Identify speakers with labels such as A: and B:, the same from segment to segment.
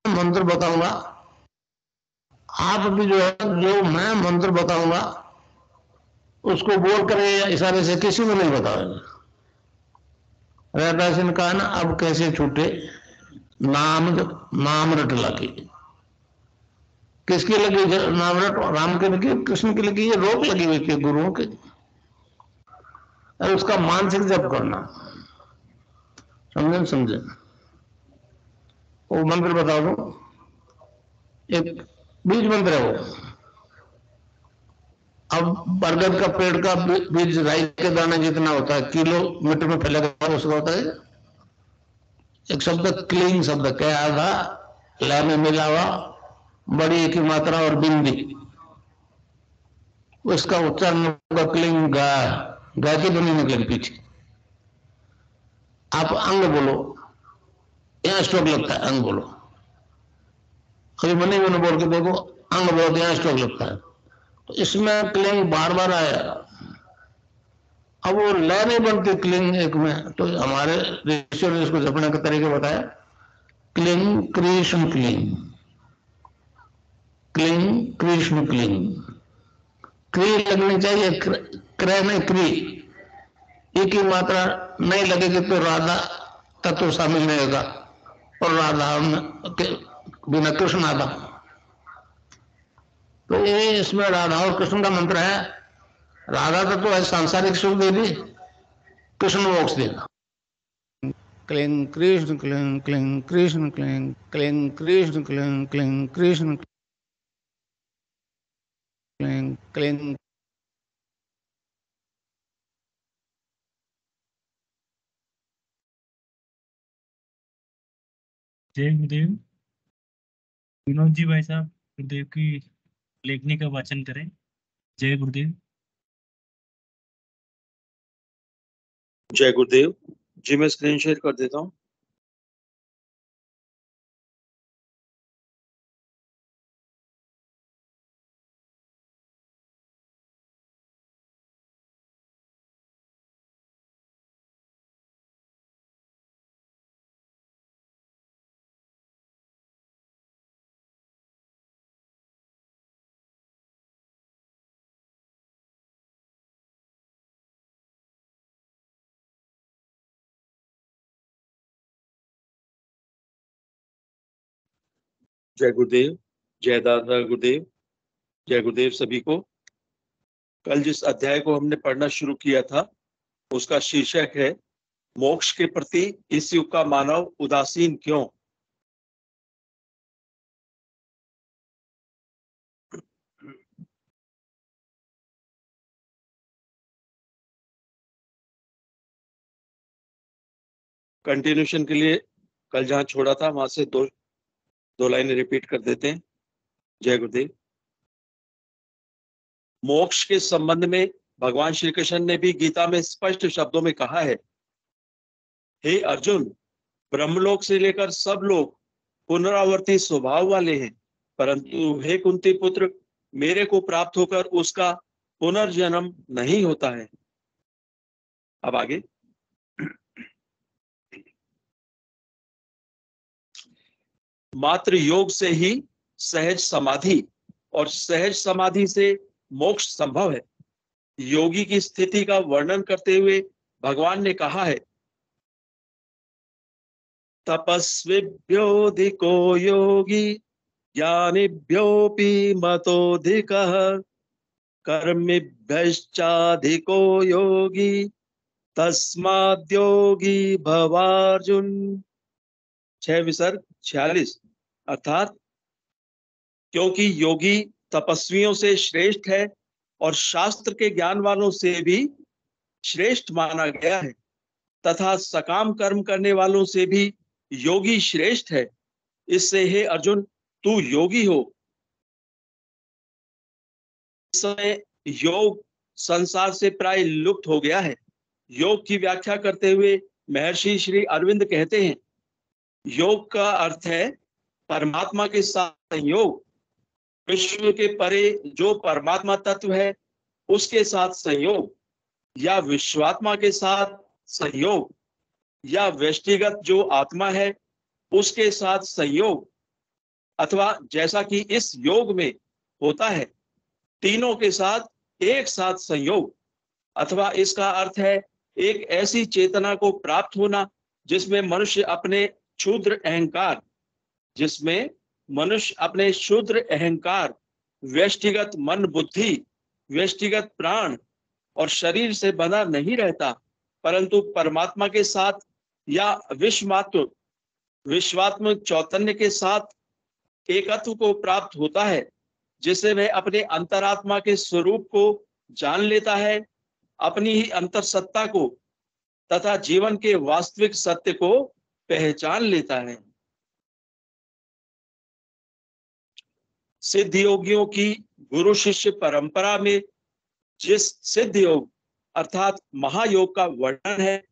A: मंत्र बताऊंगा, आप भी जो है जो मैं मंत्र बताऊंगा उसको बोल कर इशारे से किसी को नहीं बताओगे। रहता सिंह कहा ना, अब कैसे छूटे नाम नाम रट लगी। किसकी लगी नाम रट? राम की लगी, कृष्ण की लगी, ये रोक लगी हुई थी गुरुओं की। और उसका मानसिक जप करना, समझे समझे। वो मंत्र बता दो, एक बीज मंत्र है वो। अब बरगद का पेड़ का बीज राई के दाने जितना होता है, किलोमीटर में फैलेगा उसका होता है। एक शब्द क्लीन शब्द क्या था, लय में मिला हुआ, बड़ी की मात्रा और बिंदी, उसका उच्चारण होगा क्लीन गा। गा की ध्वनि निकलेगी पीछे। आप अंग बोलो, यहाँ स्ट्रोक लगता है, अंग बोलो। कभी मनी मैंने बोल के देखो, अंग बोलो यहाँ स्ट्रोक लगता है। तो इसमें क्लिंग बार बार आया। अब वो लय नहीं बनती क्लिंग एक में, तो हमारे ऋषियों ने इसको जपने का तरीके बताया। Cling Krishna cling, cling Krishna cling. क्री लगनी चाहिए, क्रय में क्री। ई की मात्रा नहीं लगेगी तो राधा तत्व शामिल नहीं होगा, और राधा के बिना कृष्ण आधा। तो ये इसमें राधा और कृष्ण का मंत्र है। राधा तत्व है सांसारिक सुख देवी, कृष्ण मोक्ष देना। Cling Krishna cling cling Krishna cling cling Krishna cling cling Krishna cling cling.
B: जय गुरुदेव। विनोद जी भाई साहब गुरुदेव की लेखनी का वाचन करें। जय गुरुदेव।
C: जय गुरुदेव जी, मैं स्क्रीन शेयर कर देता हूँ। जय गुरुदेव, जय दादा गुरुदेव, जय गुरुदेव सभी को। कल जिस अध्याय को हमने पढ़ना शुरू किया था उसका शीर्षक है मोक्ष के प्रति इस युग का मानव उदासीन क्यों। कंटिन्यूशन के लिए कल जहां छोड़ा था वहां से दो लाइनें रिपीट कर देते हैं। जय गुरुदेव। मोक्ष के संबंध में भगवान श्री कृष्ण ने भी गीता में स्पष्ट शब्दों में कहा है, हे अर्जुन, ब्रह्मलोक से लेकर सब लोग पुनरावर्ती स्वभाव वाले हैं, परंतु हे कुंती पुत्र, मेरे को प्राप्त होकर उसका पुनर्जन्म नहीं होता है। अब आगे। मात्र योग से ही सहज समाधि और सहज समाधि से मोक्ष संभव है। योगी की स्थिति का वर्णन करते हुए भगवान ने कहा है, तपस्विभ्योऽधिको योगी ज्ञानिभ्योऽपि मतोऽधिकः कर्मिभ्यश्चाधिको योगी तस्माद्योगी भवार्जुन। 6 विसर्ग 46। अर्थात क्योंकि योगी तपस्वियों से श्रेष्ठ है और शास्त्र के ज्ञान वालों से भी श्रेष्ठ माना गया है, तथा सकाम कर्म करने वालों से भी योगी श्रेष्ठ है। इससे हे अर्जुन, तू योगी हो। इस समय योग संसार से प्राय लुप्त हो गया है। योग की व्याख्या करते हुए महर्षि श्री अरविंद कहते हैं, योग का अर्थ है परमात्मा के साथ संयोग। विश्व के परे जो परमात्मा तत्व है उसके साथ संयोग, या विश्वात्मा के साथ संयोग, या व्यष्टिगत जो आत्मा है उसके साथ संयोग, अथवा जैसा कि इस योग में होता है, तीनों के साथ एक साथ संयोग, अथवा इसका अर्थ है एक ऐसी चेतना को प्राप्त होना जिसमें मनुष्य अपने क्षुद्र अहंकार, जिसमें मनुष्य अपने क्षुद्र अहंकार, व्यष्टिगत मन बुद्धि, व्यष्टिगत प्राण और शरीर से बंधा नहीं रहता, परंतु परमात्मा के साथ या विश्वात्मक चैतन्य के साथ एकत्व को प्राप्त होता है, जिससे वह अपने अंतरात्मा के स्वरूप को जान लेता है, अपनी ही अंतरसत्ता को तथा जीवन के वास्तविक सत्य को पहचान लेता है। सिद्ध योगियों की गुरु शिष्य परंपरा में जिस सिद्ध योग अर्थात महायोग का वर्णन है,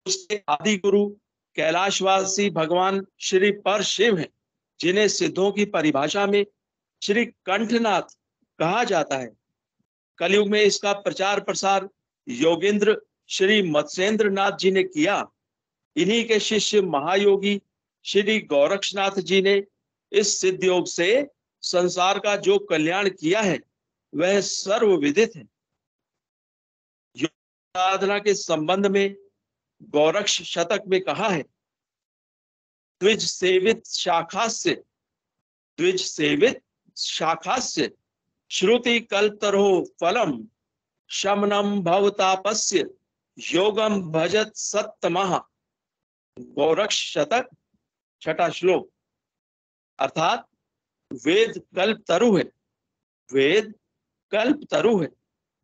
C: उसके आदि गुरु कैलाशवासी भगवान श्री परशिव हैं, जिन्हें सिद्धों की परिभाषा में श्री कंठनाथ कहा जाता है। कलयुग में इसका प्रचार प्रसार योगेंद्र श्री मत्स्येंद्र नाथ जी ने किया। इन्हीं के शिष्य महायोगी श्री गोरक्षनाथ जी ने इस सिद्ध योग से संसार का जो कल्याण किया है वह सर्वविदित है। योग साधना के संबंध में गोरक्ष शतक में कहा है, द्विज सेवित शाखास्य श्रुति कल्पतरो फलम शमनम भवतापस्य योगम भजत सत्तमः। गोरक्ष शतक छठा श्लोक। अर्थात वेद कल्पतरु है, वेद कल्पतरु है।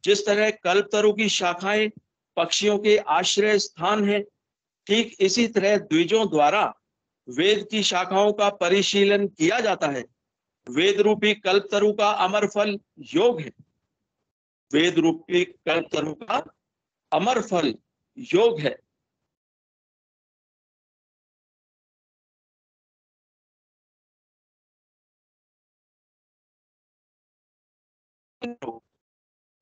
C: जिस तरह कल्पतरु की शाखाएं पक्षियों के आश्रय स्थान है, ठीक इसी तरह द्विजों द्वारा वेद की शाखाओं का परिशीलन किया जाता है। वेद रूपी कल्पतरु का अमर फल योग है। वेद रूपी कल्पतरु का अमर फल योग है।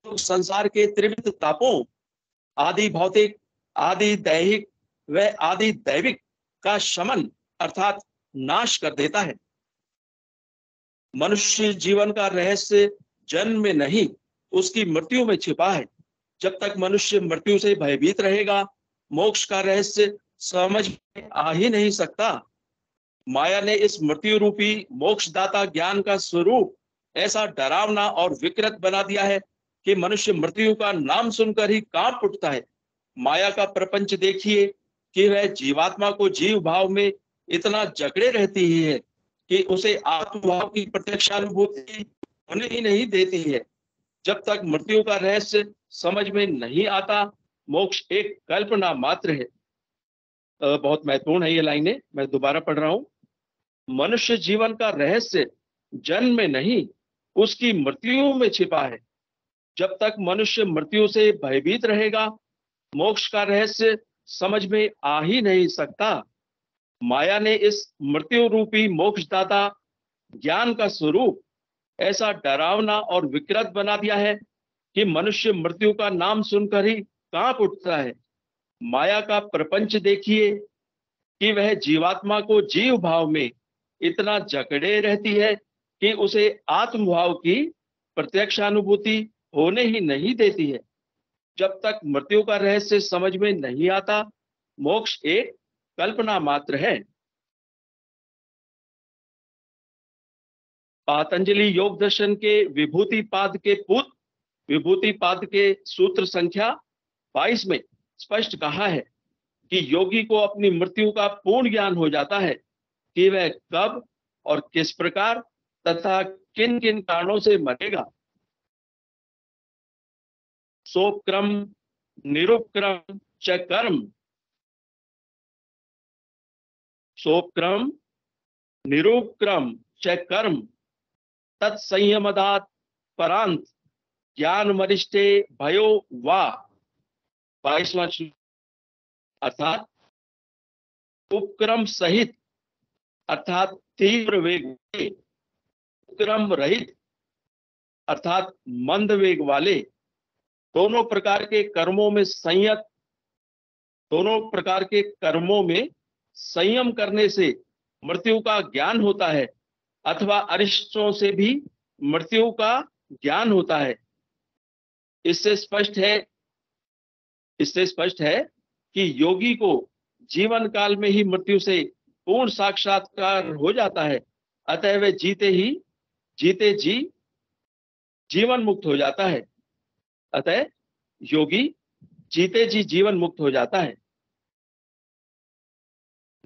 C: संसार के त्रिविध तापों, आदि भौतिक, आदि दैहिक व आदि दैविक का शमन अर्थात नाश कर देता है। मनुष्य जीवन का रहस्य जन्म में नहीं, उसकी मृत्यु में छिपा है। जब तक मनुष्य मृत्यु से भयभीत रहेगा, मोक्ष का रहस्य समझ में आ ही नहीं सकता। माया ने इस मृत्यु रूपी मोक्षदाता ज्ञान का स्वरूप ऐसा डरावना और विकृत बना दिया है कि मनुष्य मृत्यु का नाम सुनकर ही कांप उठता है। माया का प्रपंच देखिए कि वह जीवात्मा को जीव भाव में इतना जकड़े रहती है कि उसे आत्मभाव की प्रत्यक्षानुभूति होने ही नहीं देती है। जब तक मृत्यु का रहस्य समझ में नहीं आता, मोक्ष एक कल्पना मात्र है। बहुत महत्वपूर्ण है ये लाइनें, मैं दोबारा पढ़ रहा हूं। मनुष्य जीवन का रहस्य जन्म में नहीं, उसकी मृत्यु में छिपा है। जब तक मनुष्य मृत्यु से भयभीत रहेगा, मोक्ष का रहस्य समझ में आ ही नहीं सकता। माया ने इस मृत्यु रूपी मोक्षदाता ज्ञान का स्वरूप ऐसा डरावना और विकृत बना दिया है कि मनुष्य मृत्यु का नाम सुनकर ही कांप उठता है। माया का प्रपंच देखिए कि वह जीवात्मा को जीव भाव में इतना जकड़े रहती है कि उसे आत्मभाव की प्रत्यक्षानुभूति होने ही नहीं देती है। जब तक मृत्यु का रहस्य समझ में नहीं आता, मोक्ष एक कल्पना मात्र है। पातंजलि योग दर्शन के विभूति पाद के सूत्र संख्या 22 में स्पष्ट कहा है कि योगी को अपनी मृत्यु का पूर्ण ज्ञान हो जाता है कि वह कब और किस प्रकार तथा किन किन कारणों से मरेगा। सोपक्रम निरुपक्रम च कर्म, सोपक्रम निरुपक्रम च कर्म तत्संयमदात परांत ज्ञान वरिष्ठे भयो वा। 22वां अर्थात उपक्रम सहित अर्थात तीव्र वेग, उपक्रम रहित अर्थात मंद वेग वाले दोनों प्रकार के कर्मों में संयम करने से मृत्यु का ज्ञान होता है। अथवा अरिष्टों से भी मृत्यु का ज्ञान होता है। इससे स्पष्ट है कि योगी को जीवन काल में ही मृत्यु से पूर्ण साक्षात्कार हो जाता है, अतः वह जीते जी जीवन मुक्त हो जाता है। अतः योगी जीते जी जीवन मुक्त हो जाता है।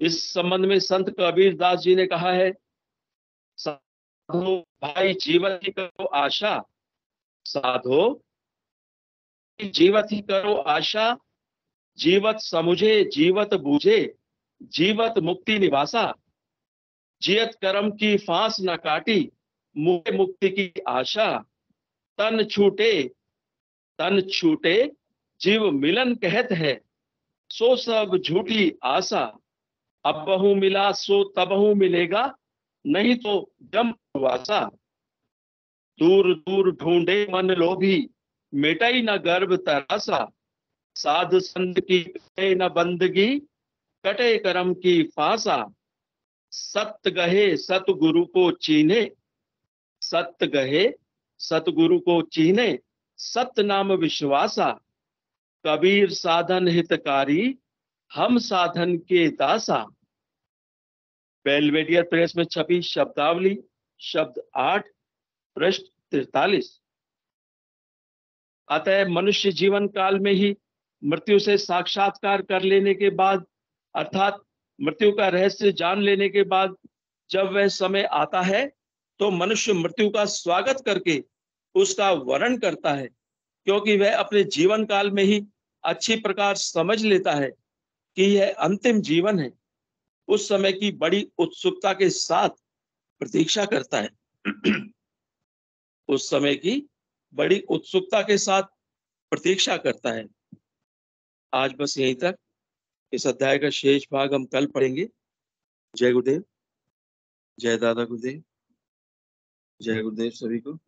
C: इस संबंध में संत कबीर दास जी ने कहा है, साधो भाई जीवत ही करो आशा, साधो जीवत ही करो आशा, जीवत समुझे जीवत बूझे, जीवत मुक्ति निवासा, जियत कर्म की फांस न काटी, मुझे मुक्ति की आशा, तन छूटे जीव मिलन कहत है, सो सब झूठी आशा, अब बहु मिला सो तबहु मिलेगा, नहीं तो जम वासा, दूर दूर ढूंढे मन लोभी, मिटाई न गर्भ तरासा, साध संत की कटे न बंदगी, कटे कर्म की फांसा, सत्य गहे सतगुरु को चीने, सत्य गहे सतगुरु को चीने, सत्य नाम विश्वासा, कबीर साधन हितकारी, हम साधन के दासा। बेलवेडियर प्रेस में छपी शब्दावली शब्द 8 पृष्ठ 43। अतः मनुष्य जीवन काल में ही मृत्यु से साक्षात्कार कर लेने के बाद, अर्थात मृत्यु का रहस्य जान लेने के बाद, जब वह समय आता है तो मनुष्य मृत्यु का स्वागत करके उसका वरण करता है, क्योंकि वह अपने जीवन काल में ही अच्छी प्रकार समझ लेता है कि यह अंतिम जीवन है। उस समय की बड़ी उत्सुकता के साथ प्रतीक्षा करता है। उस समय की बड़ी उत्सुकता के साथ प्रतीक्षा करता है। आज बस यहीं तक। इस अध्याय का शेष भाग हम कल पढ़ेंगे। जय गुरुदेव, जय दादा गुरुदेव, जय गुरुदेव सभी को।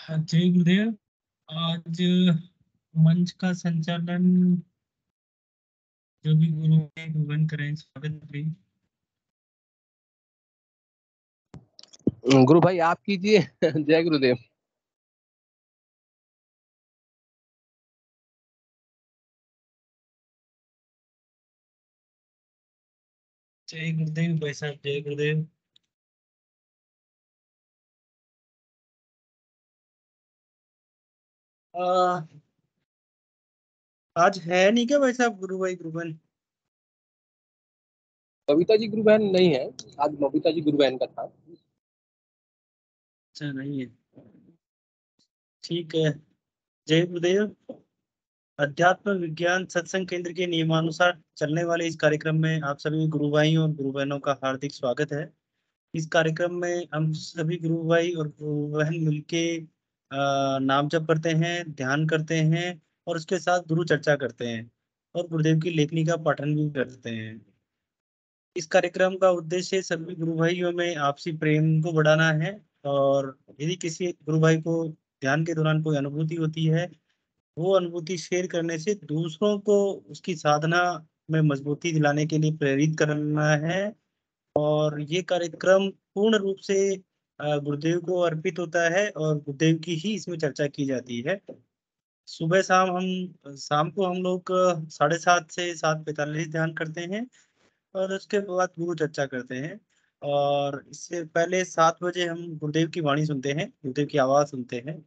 B: जय गुरुदेव। आज मंच का संचालन जो भी गुरु हैं गुरुवन करें, स्वागत करें।
D: गुरु भाई आप कीजिए। जय गुरुदेव।
B: जय गुरुदेव भाई साहब, जय गुरुदेव। आज है नहीं क्या भाई साहब गुरु भाई गुरुवन?
D: बबीता जी गुरु बहन नहीं है आज, बबीता जी गुरु बहन का था।
B: अच्छा नहीं है, ठीक है। जय गुरुदेव। अध्यात्म विज्ञान सत्संग केंद्र के नियमानुसार चलने वाले इस कार्यक्रम में आप सभी गुरु भाइयों और गुरु बहनों का हार्दिक स्वागत है। इस कार्यक्रम में हम सभी गुरु भाई और गुरु बहन मिलके नाम जप करते हैं, ध्यान करते हैं और उसके साथ गुरु चर्चा करते हैं और गुरुदेव की लेखनी का पाठन भी करते हैं। इस कार्यक्रम का उद्देश्य सभी गुरु भाइयों में आपसी प्रेम को बढ़ाना है, और यदि किसी गुरु भाई को ध्यान के दौरान कोई अनुभूति होती है, वो अनुभूति शेयर करने से दूसरों को उसकी साधना में मजबूती दिलाने के लिए प्रेरित करना है। और ये कार्यक्रम पूर्ण रूप से गुरुदेव को अर्पित होता है और गुरुदेव की ही इसमें चर्चा की जाती है। सुबह शाम को हम लोग 7:30 से 7:45 ध्यान करते हैं और उसके बाद गुरु चर्चा करते हैं। और इससे पहले 7 बजे हम गुरुदेव की वाणी सुनते हैं, गुरुदेव की आवाज़ सुनते हैं।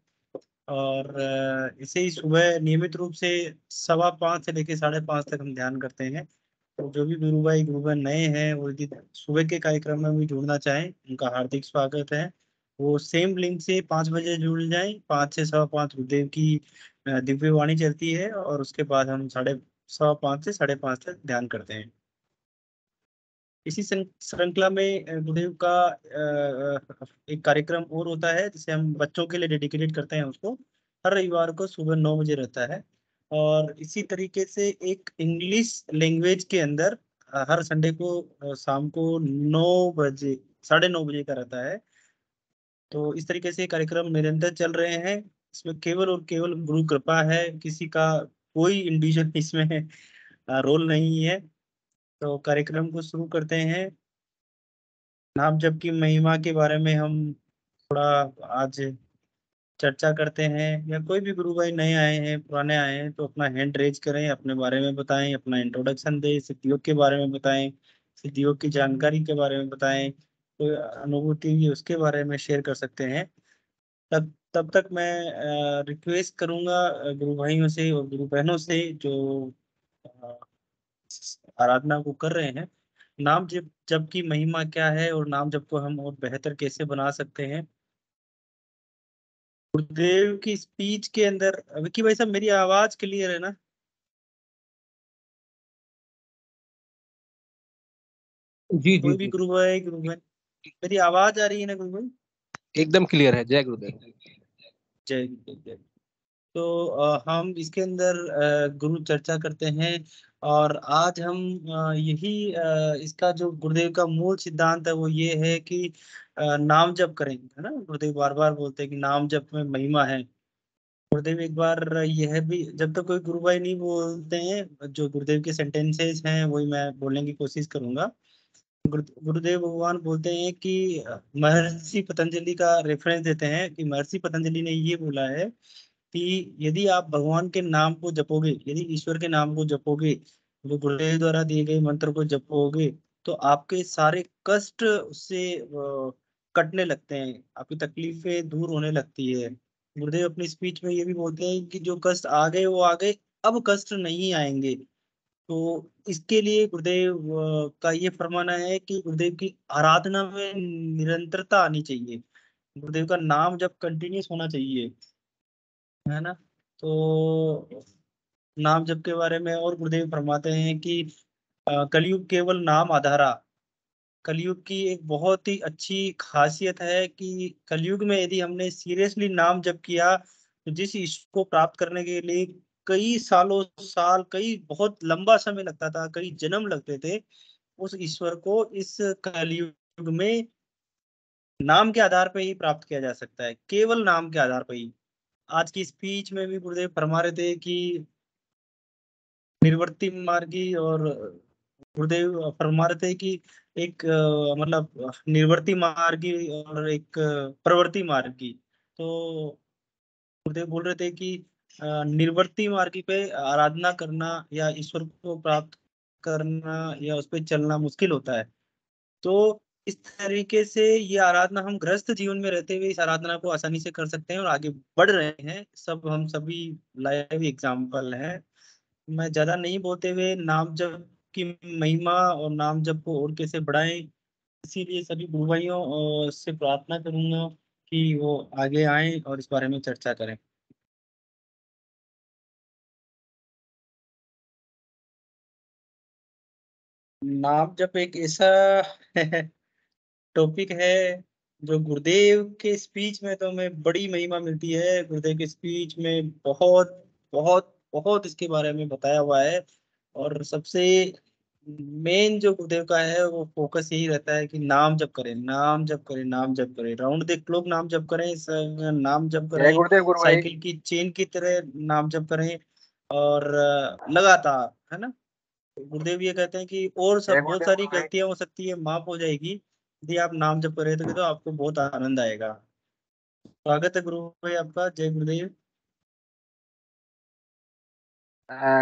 B: और इसे ही सुबह नियमित रूप से 5:15 से लेकर 5:30 तक हम ध्यान करते हैं। तो जो भी गुरु भाई गुरु बहन नए हैं वो यदि सुबह के कार्यक्रम में भी जुड़ना चाहें, उनका हार्दिक स्वागत है। वो सेम लिंक से 5 बजे जुड़ जाएं। 5 से 5:15 गुरुदेव की दिव्य वाणी चलती है और उसके बाद हम 5:15 से 5:30 तक ध्यान करते हैं। इसी श्रृंखला में गुरुदेव का एक कार्यक्रम और होता है जिसे हम बच्चों के लिए डेडिकेटेड करते हैं। उसको हर रविवार को सुबह 9 बजे रहता है। और इसी तरीके से एक इंग्लिश लैंग्वेज के अंदर हर संडे को शाम को 9 बजे 9:30 बजे का रहता है। तो इस तरीके से कार्यक्रम निरंतर चल रहे हैं। इसमें केवल और केवल गुरु कृपा है, किसी का कोई इंडिविजुअल इसमें रोल नहीं है। तो कार्यक्रम को शुरू करते हैं। नाम जप की महिमा के बारे में हम थोड़ा आज चर्चा करते हैं, या कोई भी गुरु भाई नए आए हैं पुराने आए हैं तो अपना हैंड रेज करें, अपने बारे में बताएं, अपना इंट्रोडक्शन दें, सिद्धियों के बारे में बताएं, सिद्धियों की जानकारी के बारे में बताएं, कोई अनुभूति भी उसके बारे में शेयर कर सकते हैं। तब तब तक मैं रिक्वेस्ट करूंगा गुरु भाइयों से और गुरु बहनों से जो अ, आराधना को कर रहे हैं, नाम जप जप की महिमा क्या है और नाम जप को हम और बेहतर कैसे बना सकते हैं। गुरुदेव की स्पीच के अंदर, विक्की भाई साहब मेरी आवाज क्लियर है ना?
D: जी जी
B: कोई भी
D: जी
B: गुरु भाई मेरी आवाज आ रही है ना गुरु भाई?
D: एकदम क्लियर है। जय गुरुदेव।
B: जय गुरुदेव जय। तो हम इसके अंदर गुरु चर्चा करते हैं, और आज हम यही इसका जो गुरुदेव का मूल सिद्धांत है वो ये है कि नाम जप करेंगे, है ना। गुरुदेव बार बार बोलते हैं कि नाम जप में महिमा है। गुरुदेव एक बार यह भी, जब तक कोई गुरु भाई नहीं बोलते हैं, जो गुरुदेव के सेंटेंसेस हैं वही मैं बोलने की कोशिश करूंगा। गुरुदेव भगवान बोलते हैं कि महर्षि पतंजलि का रेफरेंस देते हैं कि महर्षि पतंजलि ने ये बोला है कि यदि आप भगवान के नाम को जपोगे, यदि ईश्वर के नाम को जपोगे, जो गुरुदेव द्वारा दिए गए मंत्र को जपोगे, तो आपके सारे कष्ट उससे कटने लगते हैं, आपकी तकलीफें दूर होने लगती है। गुरुदेव अपनी स्पीच में ये भी बोलते हैं कि जो कष्ट आ गए वो आ गए, अब कष्ट नहीं आएंगे। तो इसके लिए गुरुदेव का ये फरमाना है कि गुरुदेव की आराधना में निरंतरता आनी चाहिए, गुरुदेव का नाम जब कंटिन्यूस होना चाहिए, है ना। तो नाम जप के बारे में और गुरुदेव फरमाते हैं कि कलयुग केवल नाम आधारा। कलयुग की एक बहुत ही अच्छी खासियत है कि कलयुग में यदि हमने सीरियसली नाम जप किया तो जिस ईश्वर को प्राप्त करने के लिए कई सालों साल, कई बहुत लंबा समय लगता था, कई जन्म लगते थे, उस ईश्वर को इस कलयुग में नाम के आधार पर ही प्राप्त किया जा सकता है, केवल नाम के आधार पर ही। आज की स्पीच में भी गुरुदेव फरमा रहे थे कि निर्वर्ती मार्गी, और गुरुदेव फरमा रहे थे कि एक मतलब निर्वर्ती मार्गी और एक प्रवर्ती मार्गी। तो गुरुदेव बोल रहे थे कि निर्वर्ती मार्गी पे आराधना करना या ईश्वर को प्राप्त करना या उस पर चलना मुश्किल होता है। तो इस तरीके से ये आराधना, हम गृहस्थ जीवन में रहते हुए इस आराधना को आसानी से कर सकते हैं और आगे बढ़ रहे हैं, सब हम सभी लाइव एग्जाम्पल हैं। मैं ज्यादा नहीं बोलते हुए नाम जप की महिमा और नाम जप को और कैसे बढ़ाएं, इसीलिए सभी गुरु भाइयों से प्रार्थना करूंगा कि वो आगे आएं और इस बारे में चर्चा करें। नाम जप एक ऐसा टॉपिक है जो गुरुदेव के स्पीच में तो हमें बड़ी महिमा मिलती है। गुरुदेव के स्पीच में बहुत बहुत बहुत इसके बारे में बताया हुआ है, और सबसे मेन जो गुरुदेव का है वो फोकस यही रहता है कि नाम जप करें, नाम जप करें, नाम जप करें, राउंड द क्लॉक नाम जप करें, नाम जप
D: जय
B: करें,
D: गुरुदेव गुरु भाई।
B: साइकिल की चेन की तरह नाम जप करें, और लगातार, है ना। गुरुदेव ये कहते हैं कि और
D: जय
B: सब बहुत
D: गुरुदेव
B: सारी
D: गुरु भाई।
B: गलतियां हो सकती है, माफ हो जाएगी, यदि आप नाम जप कर रहे थे तो आपको बहुत आनंद आएगा। स्वागत है गुरु भाई आपका, जय गुरुदेव।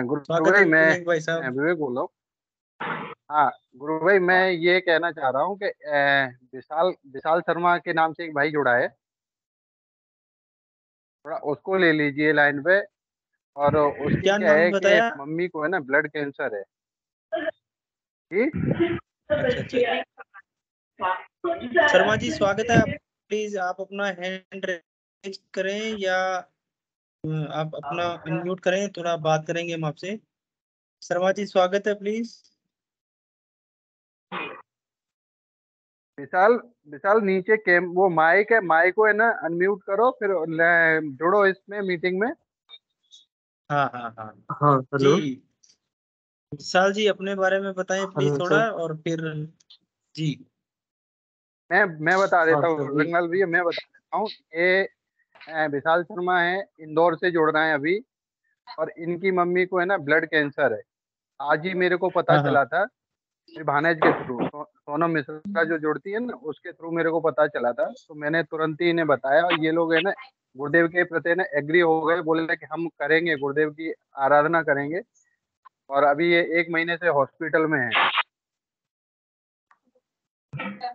D: गुरु
B: स्वागत है
D: भाई मैं
B: विवेक भाई साहब।
D: विवेक बोल रहा हूँ। हाँ गुरु भाई, मैं ये कहना चाह रहा हूँ कि विशाल विशाल शर्मा के नाम से एक भाई जुड़ा है, थोड़ा उसको ले लीजिए लाइन पे। और उसकी
B: क्या
D: क्या
B: नाम
D: है कि
B: बताया?
D: मम्मी को है ना ब्लड कैंसर है जी।
B: अच्छा अच्छा, शर्मा जी स्वागत है। प्लीज आप अपना हैंड रेज करें, या आप अपना अनम्यूट करें, थोड़ा बात करेंगे हम आपसे। शर्मा जी स्वागत है, प्लीज।
D: विशाल विशाल नीचे कैम वो माइक है, माइक को है ना अनम्यूट करो, फिर जुड़ो इसमें मीटिंग में।
B: हाँ हाँ हाँ
E: हाँ
B: जी।
E: हेलो।
B: विशाल जी अपने बारे में बताएं प्लीज
E: हेलो
B: थोड़ा,
E: सर।
B: और फिर जी।
D: मैं बता
E: हाँ
D: देता हूँ
E: सर
D: रंगलाल भैया, मैं बता देता हूँ। ये विशाल शर्मा है, इंदौर से जुड़ रहे हैं अभी। और इनकी मम्मी को है ना ब्लड कैंसर है। आज ही मेरे को पता
B: हाँ हाँ।
D: चला था, मेरी भानेज के थ्रू, सोनम मिश्रा जो जुड़ती है ना, उसके थ्रू मेरे को पता चला था। तो मैंने तुरंत ही इन्हें बताया, और ये लोग है ना गुरुदेव के प्रति ना एग्री हो गए, बोले कि हम करेंगे, गुरुदेव की आराधना करेंगे। और अभी ये 1 महीने से हॉस्पिटल में है।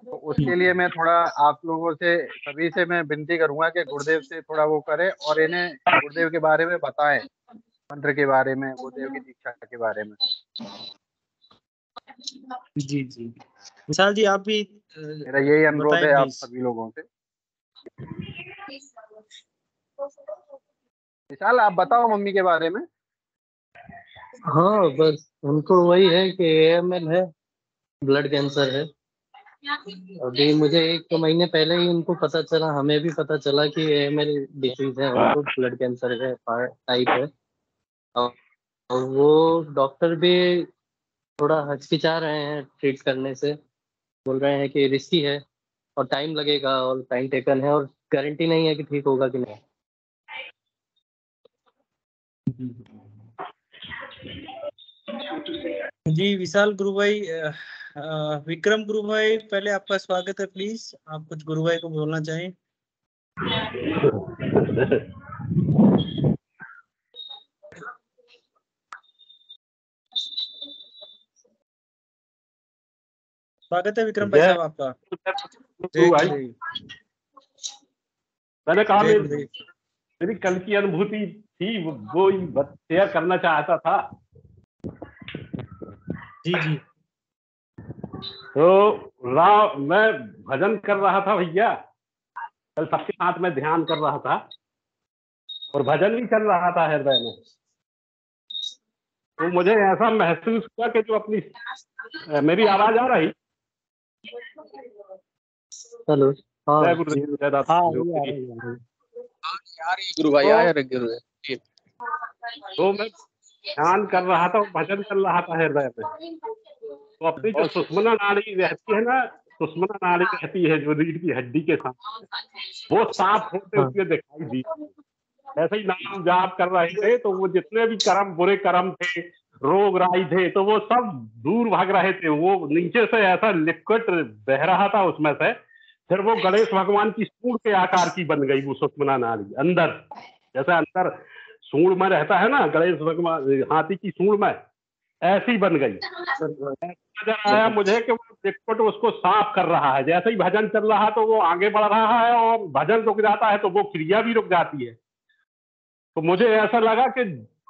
D: तो उसके लिए मैं थोड़ा आप लोगों से, सभी से मैं विनती करूंगा कि गुरुदेव से थोड़ा वो करें और इन्हें गुरुदेव के बारे में बताएं, मंत्र के बारे में, गुरुदेव की दीक्षा के बारे में।
B: जी जी, विशाल जी आप भी
D: मेरा यही अनुरोध
B: बताएं
D: है आप
B: प्लीज।
D: सभी लोगों से। विशाल, आप बताओ मम्मी के बारे में।
E: हाँ, बस उनको वही है कि एएमएल है, ब्लड कैंसर है। अभी मुझे 1 महीने पहले ही उनको पता चला, हमें भी पता चला कि एएमएल डिसीज है, उनको ब्लड कैंसर है, टाइप है। और और वो डॉक्टर भी थोड़ा हिचकिचा रहे हैं ट्रीट करने से, बोल रहे हैं कि रिस्की है और टाइम लगेगा और टाइम टेकन है और गारंटी नहीं है कि ठीक होगा कि नहीं।
B: जी विशाल गुरु भाई, विक्रम गुरु भाई, पहले आपका स्वागत है। प्लीज आप कुछ गुरु भाई को बोलना चाहें। स्वागत है विक्रम भाई साहब आपका। जय
F: भाई,
B: गुरुदेव।
F: मैंने कहा
B: जय गुरुदेव।
F: मेरी कल की अनुभूति थी, वो शेयर करना चाहता था।
B: जी जी।
F: तो मैं भजन कर रहा था भैया, कल सबके साथ में ध्यान कर रहा था और भजन भी चल रहा था हृदय में। तो मुझे ऐसा महसूस हुआ कि जो अपनी, मेरी आवाज आ रही?
E: हेलो। हाँ
F: जय गुरुदेव, जय दाता।
E: हाँ,
C: गुरु भाई आ रहे गुरु।
F: तो मैं ध्यान कर रहा था, भजन चल रहा था हृदय में। तो अपनी जो सुषुम्ना नाड़ी रहती है ना, सुषुम्ना नाड़ी रहती है जो रीढ़ की हड्डी के साथ, वो साफ होते हुए दिखाई दी। ऐसे ही नाम जाप कर रहे थे तो वो जितने भी कर्म, बुरे कर्म थे, रोग राई थे, तो वो सब दूर भाग रहे थे। वो नीचे से ऐसा लिक्विड बह रहा था उसमें से, फिर वो गणेश भगवान की सूंड के आकार की बन गई वो सुषुम्ना नाड़ी। अंदर जैसे अंदर सूंड में रहता है ना गणेश भगवान, हाथी की सूंड में, ऐसी बन गई। नजर आया मुझे कि वो लिक्विड उसको साफ कर रहा है। जैसे ही भजन चल रहा है तो वो आगे बढ़ रहा है, और भजन रुक जाता है तो वो क्रिया भी रुक जाती है। तो मुझे ऐसा लगा कि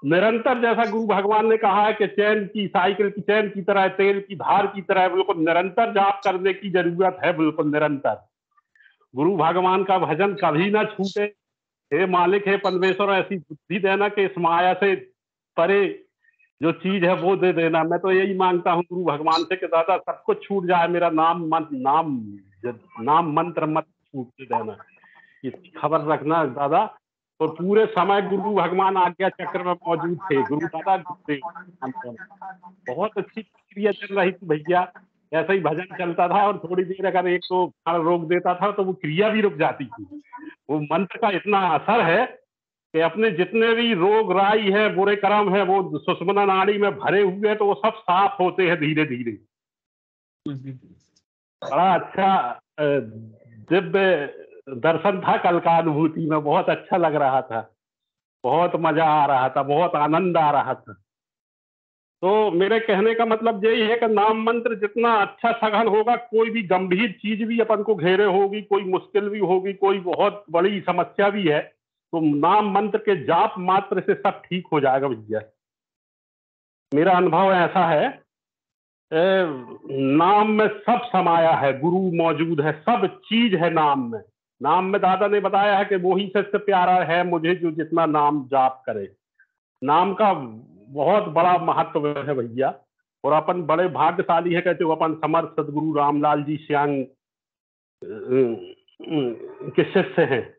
F: निरंतर, जैसा गुरु भगवान ने कहा है कि चैन की साइकिल की चैन की तरह, तेल की धार की तरह, बिल्कुल निरंतर जाप करने की जरूरत है, बिल्कुल निरंतर। गुरु भगवान का भजन कभी ना छूटे। हे मालिक, हे परमेश्वर, ऐसी बुद्धि देना कि इस माया से परे जो चीज है वो दे देना। मैं तो यही मांगता हूँ गुरु भगवान से कि दादा सब कुछ छूट जाए, मेरा नाम मंत्र मत छूटने देना, इसकी खबर रखना दादा। और पूरे समय गुरु भगवान आज्ञा चक्र में मौजूद थे। गुरु दादा बहुत अच्छी प्रक्रिया चल रही थी भैया। ऐसा ही भजन चलता था और थोड़ी देर अगर एक तो क्षण रोक देता था तो वो क्रिया भी रुक जाती थी। वो मंत्र का इतना असर है कि अपने जितने भी रोग राई है, बुरे कर्म है, वो सुषुम्ना नाड़ी में भरे हुए हैं, तो वो सब साफ होते हैं धीरे धीरे। बड़ा अच्छा दिव्य दर्शन था कल का, अनुभूति में बहुत अच्छा लग रहा था, बहुत मजा आ रहा था, बहुत आनंद आ रहा था। तो मेरे कहने का मतलब यही है कि नाम मंत्र जितना अच्छा सघन होगा, कोई भी गंभीर चीज भी अपन को घेरे होगी, कोई मुश्किल भी होगी, कोई बहुत बड़ी समस्या भी है, तो नाम मंत्र के जाप मात्र से सब ठीक हो जाएगा भैया। मेरा अनुभव ऐसा है, नाम में सब समाया है, गुरु मौजूद है, सब चीज है नाम में। नाम में दादा ने बताया है कि वो ही सबसे प्यारा है मुझे जो जितना नाम जाप करे। नाम का बहुत बड़ा महत्व है भैया। और अपन बड़े भाग्यशाली है कहते हो, अपन समर्थ सदगुरु रामलाल जी श्यांग के शिष्य हैं।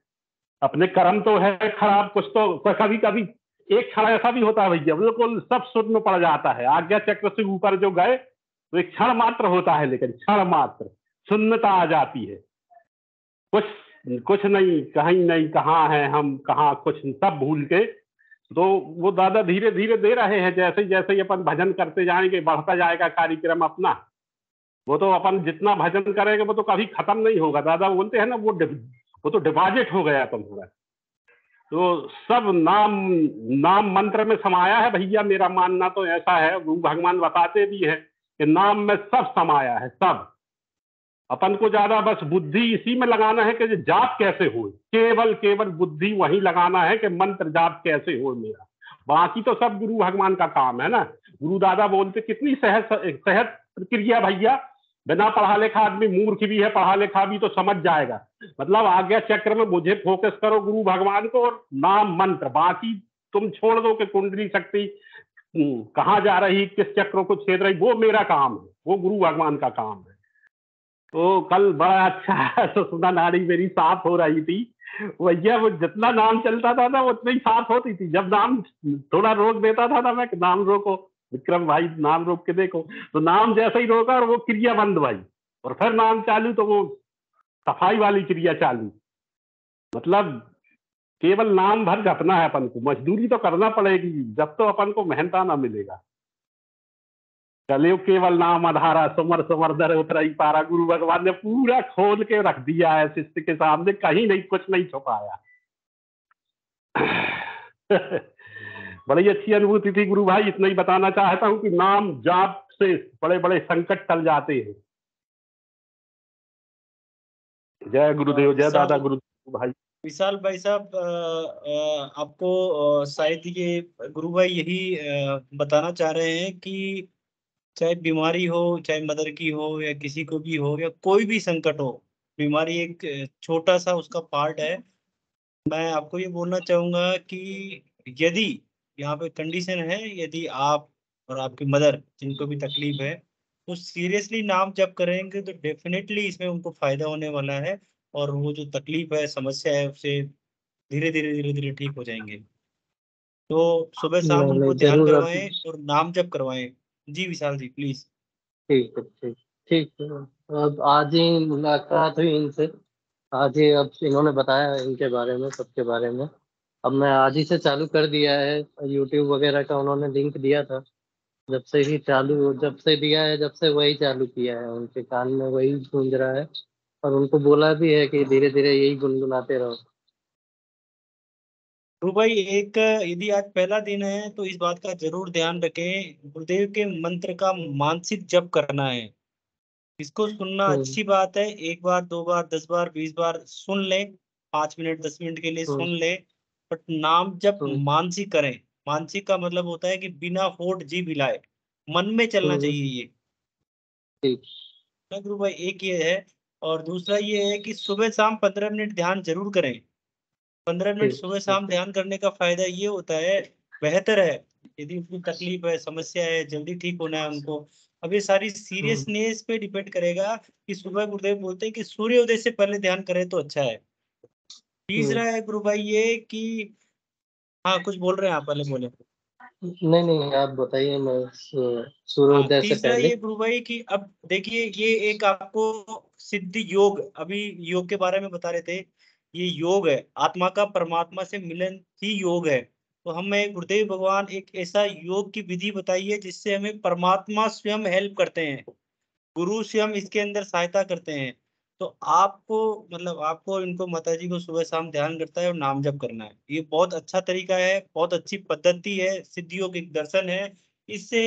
F: अपने कर्म तो है खराब कुछ, तो कभी कभी एक क्षण ऐसा भी होता है भैया, बिल्कुल सब शून्य में पड़ जाता है। आज्ञा चक्र से ऊपर जो गए तो एक क्षण मात्र होता है, लेकिन क्षण मात्र शून्यता आ जाती है। कुछ कुछ नहीं, कहीं नहीं, कहाँ है हम, कहाँ कुछ, सब भूल के। तो वो दादा धीरे धीरे दे रहे हैं, जैसे जैसे ही अपन भजन करते जाएंगे बढ़ता जाएगा कार्यक्रम अपना। वो तो अपन जितना भजन करेंगे वो तो कभी खत्म नहीं होगा। दादा बोलते हैं ना, वो तो डिपॉजिट हो गया तुम्हारा। तो सब नाम नाम मंत्र में समाया है भैया। मेरा मानना तो ऐसा है, गुरु भगवान बताते भी है कि नाम में सब समाया है, सब। अपन को ज्यादा बस बुद्धि इसी में लगाना है कि जाप कैसे हो, केवल केवल बुद्धि वही लगाना है कि मंत्र जाप कैसे हो मेरा। बाकी तो सब गुरु भगवान का काम है ना। गुरु दादा बोलते कितनी सहज सहज प्रक्रिया भैया। बिना पढ़ा लिखा आदमी मूर्ख भी है, पढ़ा लिखा भी तो समझ जाएगा। मतलब आज्ञा चक्र में मुझे फोकस करो गुरु भगवान को और नाम मंत्र, बाकी तुम छोड़ दो कि कुंडली शक्ति कहाँ जा रही, किस चक्रों को छेद रही, वो मेरा काम है, वो गुरु भगवान का काम है। तो कल बड़ा अच्छा सुषुम्ना नाड़ी मेरी साफ हो रही थी भैया। वो जितना नाम चलता था ना उतनी साफ होती थी। जब नाम थोड़ा रोक देता था ना मैं, नाम रोको विक्रम भाई, नाम रोक के देखो, तो नाम जैसे ही रोका और वो क्रिया बंद भाई, और फिर नाम चालू, तो वो सफाई वाली क्रिया चालू। मतलब केवल नाम भर जपना है अपन को, मजदूरी तो करना पड़ेगी जब तो अपन को मेहनता ना मिलेगा। कलयुग केवल नाम आधारा, सुमर सुमर दर उतराई पारा। गुरु भगवान ने पूरा खोल के रख दिया है शिष्य के सामने, कहीं नहीं, कुछ नहीं छुपाया। बड़ी अच्छी अनुभूति थी गुरु भाई। इतना ही बताना चाहता हूँ कि नाम जाप से बड़े बड़े संकट टल जाते हैं। जय गुरुदेव, जय दादा गुरुदेव भाई।
B: विशाल भाई साहब, आपको शायद ये गुरु भाई यही बताना चाह रहे हैं कि चाहे बीमारी हो, चाहे मदर की हो, या किसी को भी हो, या कोई भी संकट हो, बीमारी एक छोटा सा उसका पार्ट है। मैं आपको ये बोलना चाहूंगा कि यदि यहाँ पे कंडीशन है, यदि आप और आपकी मदर जिनको भी तकलीफ है वो सीरियसली नाम जप करेंगे तो डेफिनेटली इसमें उनको फायदा होने वाला है, और वो जो तकलीफ है, समस्या है, उससे धीरे धीरे ठीक हो जाएंगे। तो सुबह शाम
E: नहीं
B: उनको
E: नहीं,
B: ध्यान
E: जरूर अब।
B: करवाएं और नाम जप करवाएं। जी विशाल जी प्लीज।
E: ठीक है, ठीक, ठीक है। अब आज ही मुलाकात हुई इनसे, आज ही अब इन्होंने बताया इनके बारे में, सबके बारे में। अब मैं आज ही से चालू कर दिया है, यूट्यूब वगैरह का उन्होंने लिंक दिया था। जब से ही चालू, जब से दिया है, जब से वही चालू किया है, उनके कान में वही गूंज रहा है। और उनको बोला भी है कि धीरे धीरे यही गुनगुनाते रहो।
B: ध्रुव भाई, एक यदि आज पहला दिन है तो इस बात का जरूर ध्यान रखें, गुरुदेव के मंत्र का मानसिक जप करना है। इसको सुनना
E: हम्म।
B: अच्छी बात है, 1 बार 2 बार 10 बार 20 बार सुन ले, 5 मिनट 10 मिनट के लिए
E: हम्म।
B: सुन ले, बट नाम जप
E: हम्म।
B: मानसिक करें। मानसिक का मतलब होता है कि बिना होठ जीभ हिलाए मन में चलना
E: हम्म।
B: चाहिए ये।
E: ठीक।
B: ना गुरु भाई, एक ये है। और दूसरा ये है कि सुबह शाम 15 मिनट ध्यान जरूर करें। 15 मिनट
E: ठीक।
B: सुबह
E: ठीक।
B: शाम ध्यान करने का फायदा ये होता है, बेहतर है। यदि उनको तकलीफ है, समस्या है, जल्दी ठीक होना है उनको। अब ये सारी
E: हम्म।
B: सीरियसनेस पे डिपेंड करेगा कि सुबह गुरुदेव बोलते हैं कि सूर्योदय से पहले ध्यान करें तो अच्छा है।
E: हम्म।
B: तीसरा है गुरु भाई ये कि, हाँ कुछ बोल रहे हैं आप, पहले बोले।
E: नहीं नहीं, आप बताइए। मैं
B: हाँ,
E: सूर्योदय से
B: तीसरा
E: पहले।
B: ये गुरु भाई कि अब देखिए, ये एक आपको सिद्ध योग, अभी योग के बारे में बता रहे थे, ये योग है, आत्मा का परमात्मा से मिलन ही योग है। तो हमें गुरुदेव भगवान एक ऐसा योग की विधि बताई है जिससे हमें परमात्मा स्वयं हेल्प करते हैं, गुरु स्वयं इसके अंदर सहायता करते हैं। तो आपको, मतलब आपको, इनको माता जी को सुबह शाम ध्यान करता है और नाम जप करना है। ये बहुत अच्छा तरीका है, बहुत अच्छी पद्धति है, सिद्ध योग एक दर्शन है। इससे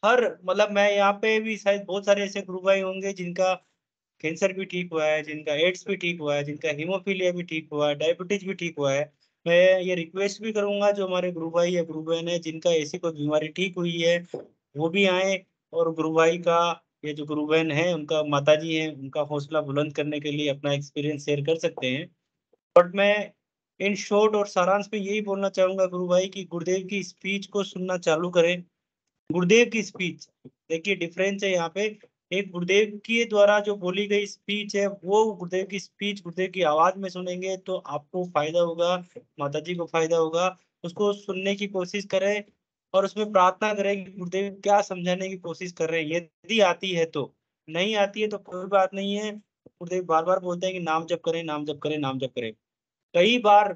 B: हर, मतलब मैं यहाँ पे भी शायद बहुत सारे ऐसे गुरु भाई होंगे जिनका कैंसर भी ठीक हुआ है, जिनका एड्स भी ठीक हुआ है, जिनका हीमोफीलिया भी ठीक हुआ है, डायबिटीज भी ठीक हुआ है। मैं ये रिक्वेस्ट भी करूंगा जो हमारे गुरु भाई या गुरु बहन है जिनका ऐसी कोई बीमारी ठीक हुई है, वो भी आए और गुरु भाई का, ये जो गुरु बहन है उनका, माता जी हैं, उनका हौसला बुलंद करने के लिए अपना एक्सपीरियंस शेयर कर सकते हैं। बट मैं इन शॉर्ट और सारांश में यही बोलना चाहूंगा गुरु भाई कि गुरुदेव की स्पीच को सुनना चालू करें। गुरुदेव की स्पीच, देखिए डिफरेंस है यहाँ पे। एक गुरुदेव के द्वारा जो बोली गई स्पीच है, वो गुरुदेव की स्पीच गुरुदेव की आवाज में सुनेंगे तो आपको फायदा होगा, माता जी को फायदा होगा। उसको सुनने की कोशिश करें और उसमें प्रार्थना करें कि गुरुदेव क्या समझाने की कोशिश कर रहे हैं। यदि आती है तो, नहीं आती है तो कोई बात नहीं है। गुरुदेव बार बार बोलते हैं कि नाम जप करें, नाम जप करें, नाम जप करें। कई बार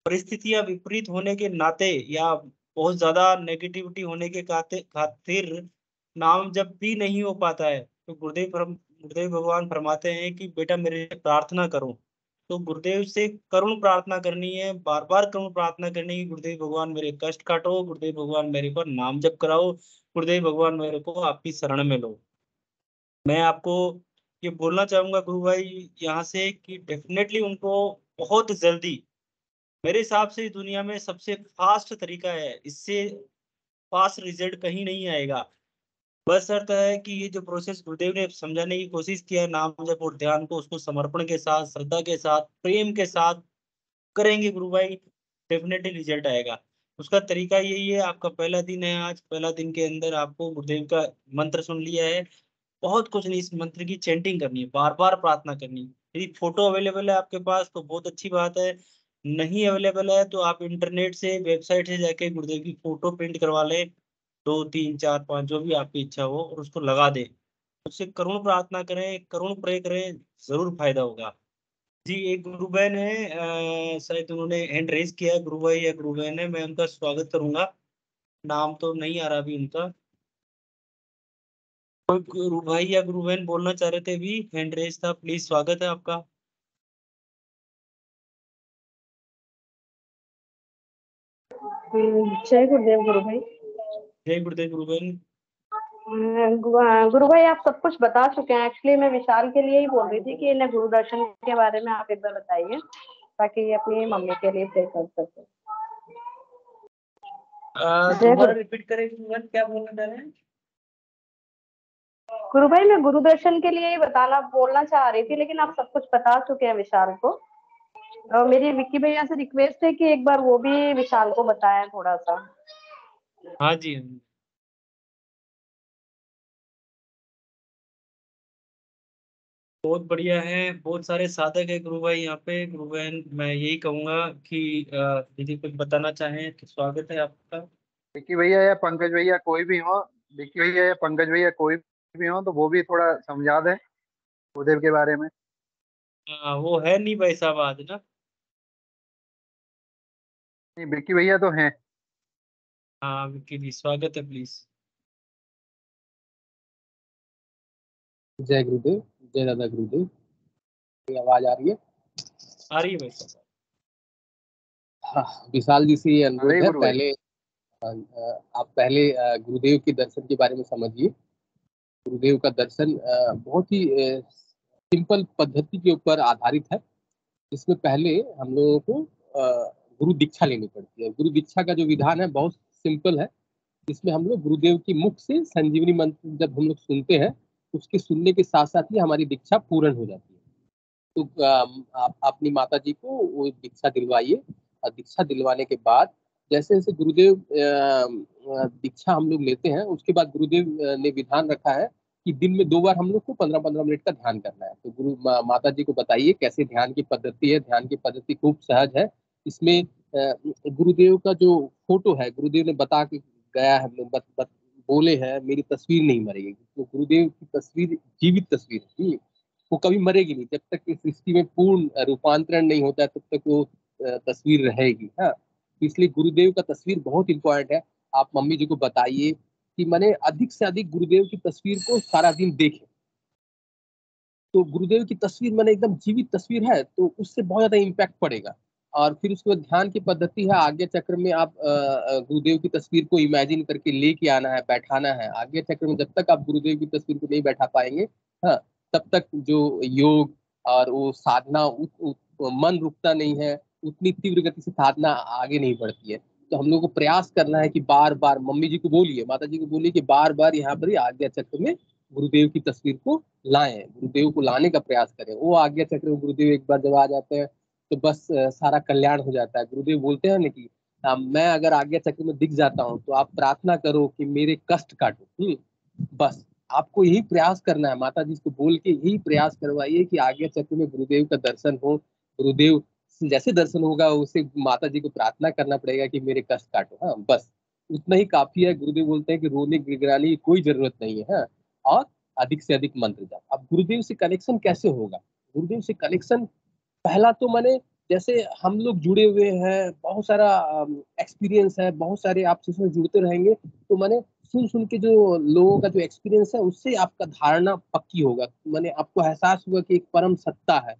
B: परिस्थितियां विपरीत होने के नाते या बहुत ज्यादा नेगेटिविटी होने के खातिर नाम जप भी नहीं हो पाता है। तो गुरुदेव भगवान फरमाते हैं कि बेटा मेरे लिए प्रार्थना करो। तो गुरुदेव से करुण प्रार्थना करनी है, बार बार करुण प्रार्थना करनी है कि गुरुदेव भगवान मेरे कष्ट काटो, गुरुदेव भगवान मेरे पर नाम जप कराओ, गुरुदेव भगवान मेरे को आपकी शरण में लो। मैं आपको ये बोलना चाहूंगा गुरु भाई यहाँ से कि डेफिनेटली उनको बहुत जल्दी, मेरे हिसाब से इस दुनिया में सबसे फास्ट तरीका है, इससे फास्ट रिजल्ट कहीं नहीं आएगा। बस शर्त है कि ये जो प्रोसेस गुरुदेव ने समझाने की कोशिश किया है नाम जप और ध्यान को, उसको समर्पण के साथ, श्रद्धा के साथ, प्रेम के साथ करेंगे गुरु भाई, डेफिनेटली रिजल्ट आएगा। उसका तरीका यही है, आपका पहला दिन है आज, पहला दिन के अंदर आपको गुरुदेव का मंत्र सुन लिया है, बहुत कुछ नहीं, इस मंत्र की चैंटिंग करनी है, बार बार प्रार्थना करनी है। यदि फोटो अवेलेबल है आपके पास तो बहुत अच्छी बात है, नहीं अवेलेबल है तो आप इंटरनेट से, वेबसाइट से जाके गुरुदेव की फोटो प्रिंट करवा लें, 2 3 4 5 जो भी आपकी इच्छा हो, और उसको लगा दें। उससे करुण प्रार्थना करें, करुण प्रे करें, जरूर फायदा होगा। जी एक गुरु बहन है, शायद उन्होंने हैंड रेज किया है, गुरु भाई या गुरु बहन है, मैं उनका स्वागत करूंगा। नाम तो नहीं आ रहा अभी उनका। कोई गुरु भाई या गुरु बहन बोलना चाह रहे थे, भी हैंड रेज था, प्लीज स्वागत है आपका।
G: जय गुरुदेव गुरु भाई।
B: जय गुरुदेव गुरु बहन।
G: गुरु भाई आप सब कुछ बता चुके हैं। एक्चुअली मैं विशाल के लिए ही बोल रही थी कि इन्हें गुरु दर्शन के बारे में आप एक बार बताइए ताकि ये अपनी मम्मी के लिए प्रे कर सके।
B: दोबारा रिपीट करें गुरु बहन, क्या बोलना चाह रहे हैं?
G: गुरु भाई मैं गुरु दर्शन के लिए ही बोलना चाह रही थी, लेकिन आप सब कुछ बता चुके हैं विशाल को। और मेरी विक्की भैया से रिक्वेस्ट है कि एक बार वो भी विशाल को बताएं थोड़ा सा।
B: हाँ जी। बहुत बढ़िया है, बहुत सारे साधक है गुरु भाई यहाँ पे। गुरु बहन मैं यही कहूंगा कि यदि कुछ बताना चाहें तो स्वागत है आपका।
D: विक्की भैया या पंकज भैया कोई भी हो, विक्की भैया या पंकज भैया कोई भी हो तो वो भी थोड़ा समझा दें गुरुदेव के बारे में।
B: वो है नहीं भाई साहब आज ना।
D: नहीं, विक्की भैया तो हैं।
B: हाँ विक्की जी स्वागत है प्लीज।
H: जय गुरुदेव, जय दादा गुरुदेव। मेरी आवाज आ रही है?
B: आ रही है भाई साहब।
H: हाँ, विशाल जी से ये
D: अरे
H: अनुरोध है,
D: गुरु भाई,
H: पहले आप पहले गुरुदेव के दर्शन के बारे में समझिए। गुरुदेव का दर्शन बहुत ही सिंपल पद्धति के ऊपर आधारित है। इसमें पहले हम लोगों को गुरु दीक्षा लेनी पड़ती है। गुरु दीक्षा का जो विधान है बहुत सिंपल है। इसमें हम लोग गुरुदेव की मुख से संजीवनी मंत्र जब हम लोग सुनते हैं, उसके सुनने के साथ साथ ही हमारी दीक्षा पूर्ण हो जाती है। तो आप अपनी माता जी को वो दीक्षा दिलवाइए, और दीक्षा दिलवाने के बाद जैसे जैसे गुरुदेव दीक्षा हम लोग लेते हैं, उसके बाद गुरुदेव ने विधान रखा है कि दिन में 2 बार हम लोग को 15-15 मिनट का ध्यान करना है। तो माता जी को बताइए कैसे ध्यान की पद्धति है। ध्यान की पद्धति खूब सहज है। इसमें गुरुदेव का जो फोटो है, गुरुदेव ने बता के गया है, बोले हैं मेरी तस्वीर नहीं मरेगी। तो गुरुदेव की तस्वीर जीवित तस्वीर है, वो कभी मरेगी नहीं। जब तक इस सृष्टि में पूर्ण रूपांतरण नहीं होता है तब तक वो तस्वीर रहेगी। हाँ, इसलिए गुरुदेव का तस्वीर बहुत इंपॉर्टेंट है। आप मम्मी जी को बताइए कि मैंने अधिक से अधिक गुरुदेव की तस्वीर को सारा दिन देखे। तो गुरुदेव की तस्वीर मैंने एकदम जीवित तस्वीर है तो उससे बहुत ज्यादा इम्पैक्ट पड़ेगा। और फिर उसके बाद ध्यान की पद्धति है, आज्ञा चक्र में आप गुरुदेव की तस्वीर को इमेजिन करके लेके आना है, बैठाना है। आज्ञा चक्र में जब तक आप गुरुदेव की तस्वीर को नहीं बैठा पाएंगे, हाँ, तब तक जो योग और वो साधना मन रुकता नहीं है, उतनी तीव्र गति से साधना आगे नहीं बढ़ती है। तो हम लोग को प्रयास करना है कि बार बार मम्मी जी को बोलिए, माता जी को बोलिए कि बार बार यहाँ पर आज्ञा चक्र में गुरुदेव की तस्वीर को लाएं, गुरुदेव को लाने का प्रयास करें। वो आज्ञा चक्र में गुरुदेव एक बार जब आ जाते हैं तो बस सारा कल्याण हो जाता है। गुरुदेव बोलते हैं ना कि मैं अगर आज्ञा चक्र में दिख जाता हूँ तो आप प्रार्थना करो कि मेरे कष्ट काटो। बस आपको यही प्रयास करना है, माता जी को बोल के यही प्रयास करवाइए कि आज्ञा चक्र में गुरुदेव का दर्शन हो। गुरुदेव जैसे दर्शन होगा उसे माता जी को प्रार्थना करना पड़ेगा कि मेरे कष्ट काटो। हाँ, बस उतना ही काफी है। गुरुदेव बोलते हैं कि रोने गिड़गिड़ाने की कोई जरूरत नहीं है। हाँ, और अधिक से अधिक मंत्र जाप। अब गुरुदेव से कनेक्शन कैसे होगा? गुरुदेव से कनेक्शन, पहला तो मैंने, जैसे हम लोग जुड़े हुए हैं, बहुत सारा एक्सपीरियंस है, बहुत सारे आपसे जुड़ते रहेंगे, तो मैंने सुन के जो लोगों का जो एक्सपीरियंस है उससे आपका धारणा पक्की होगा। मैंने आपको एहसास हुआ कि एक परम सत्ता है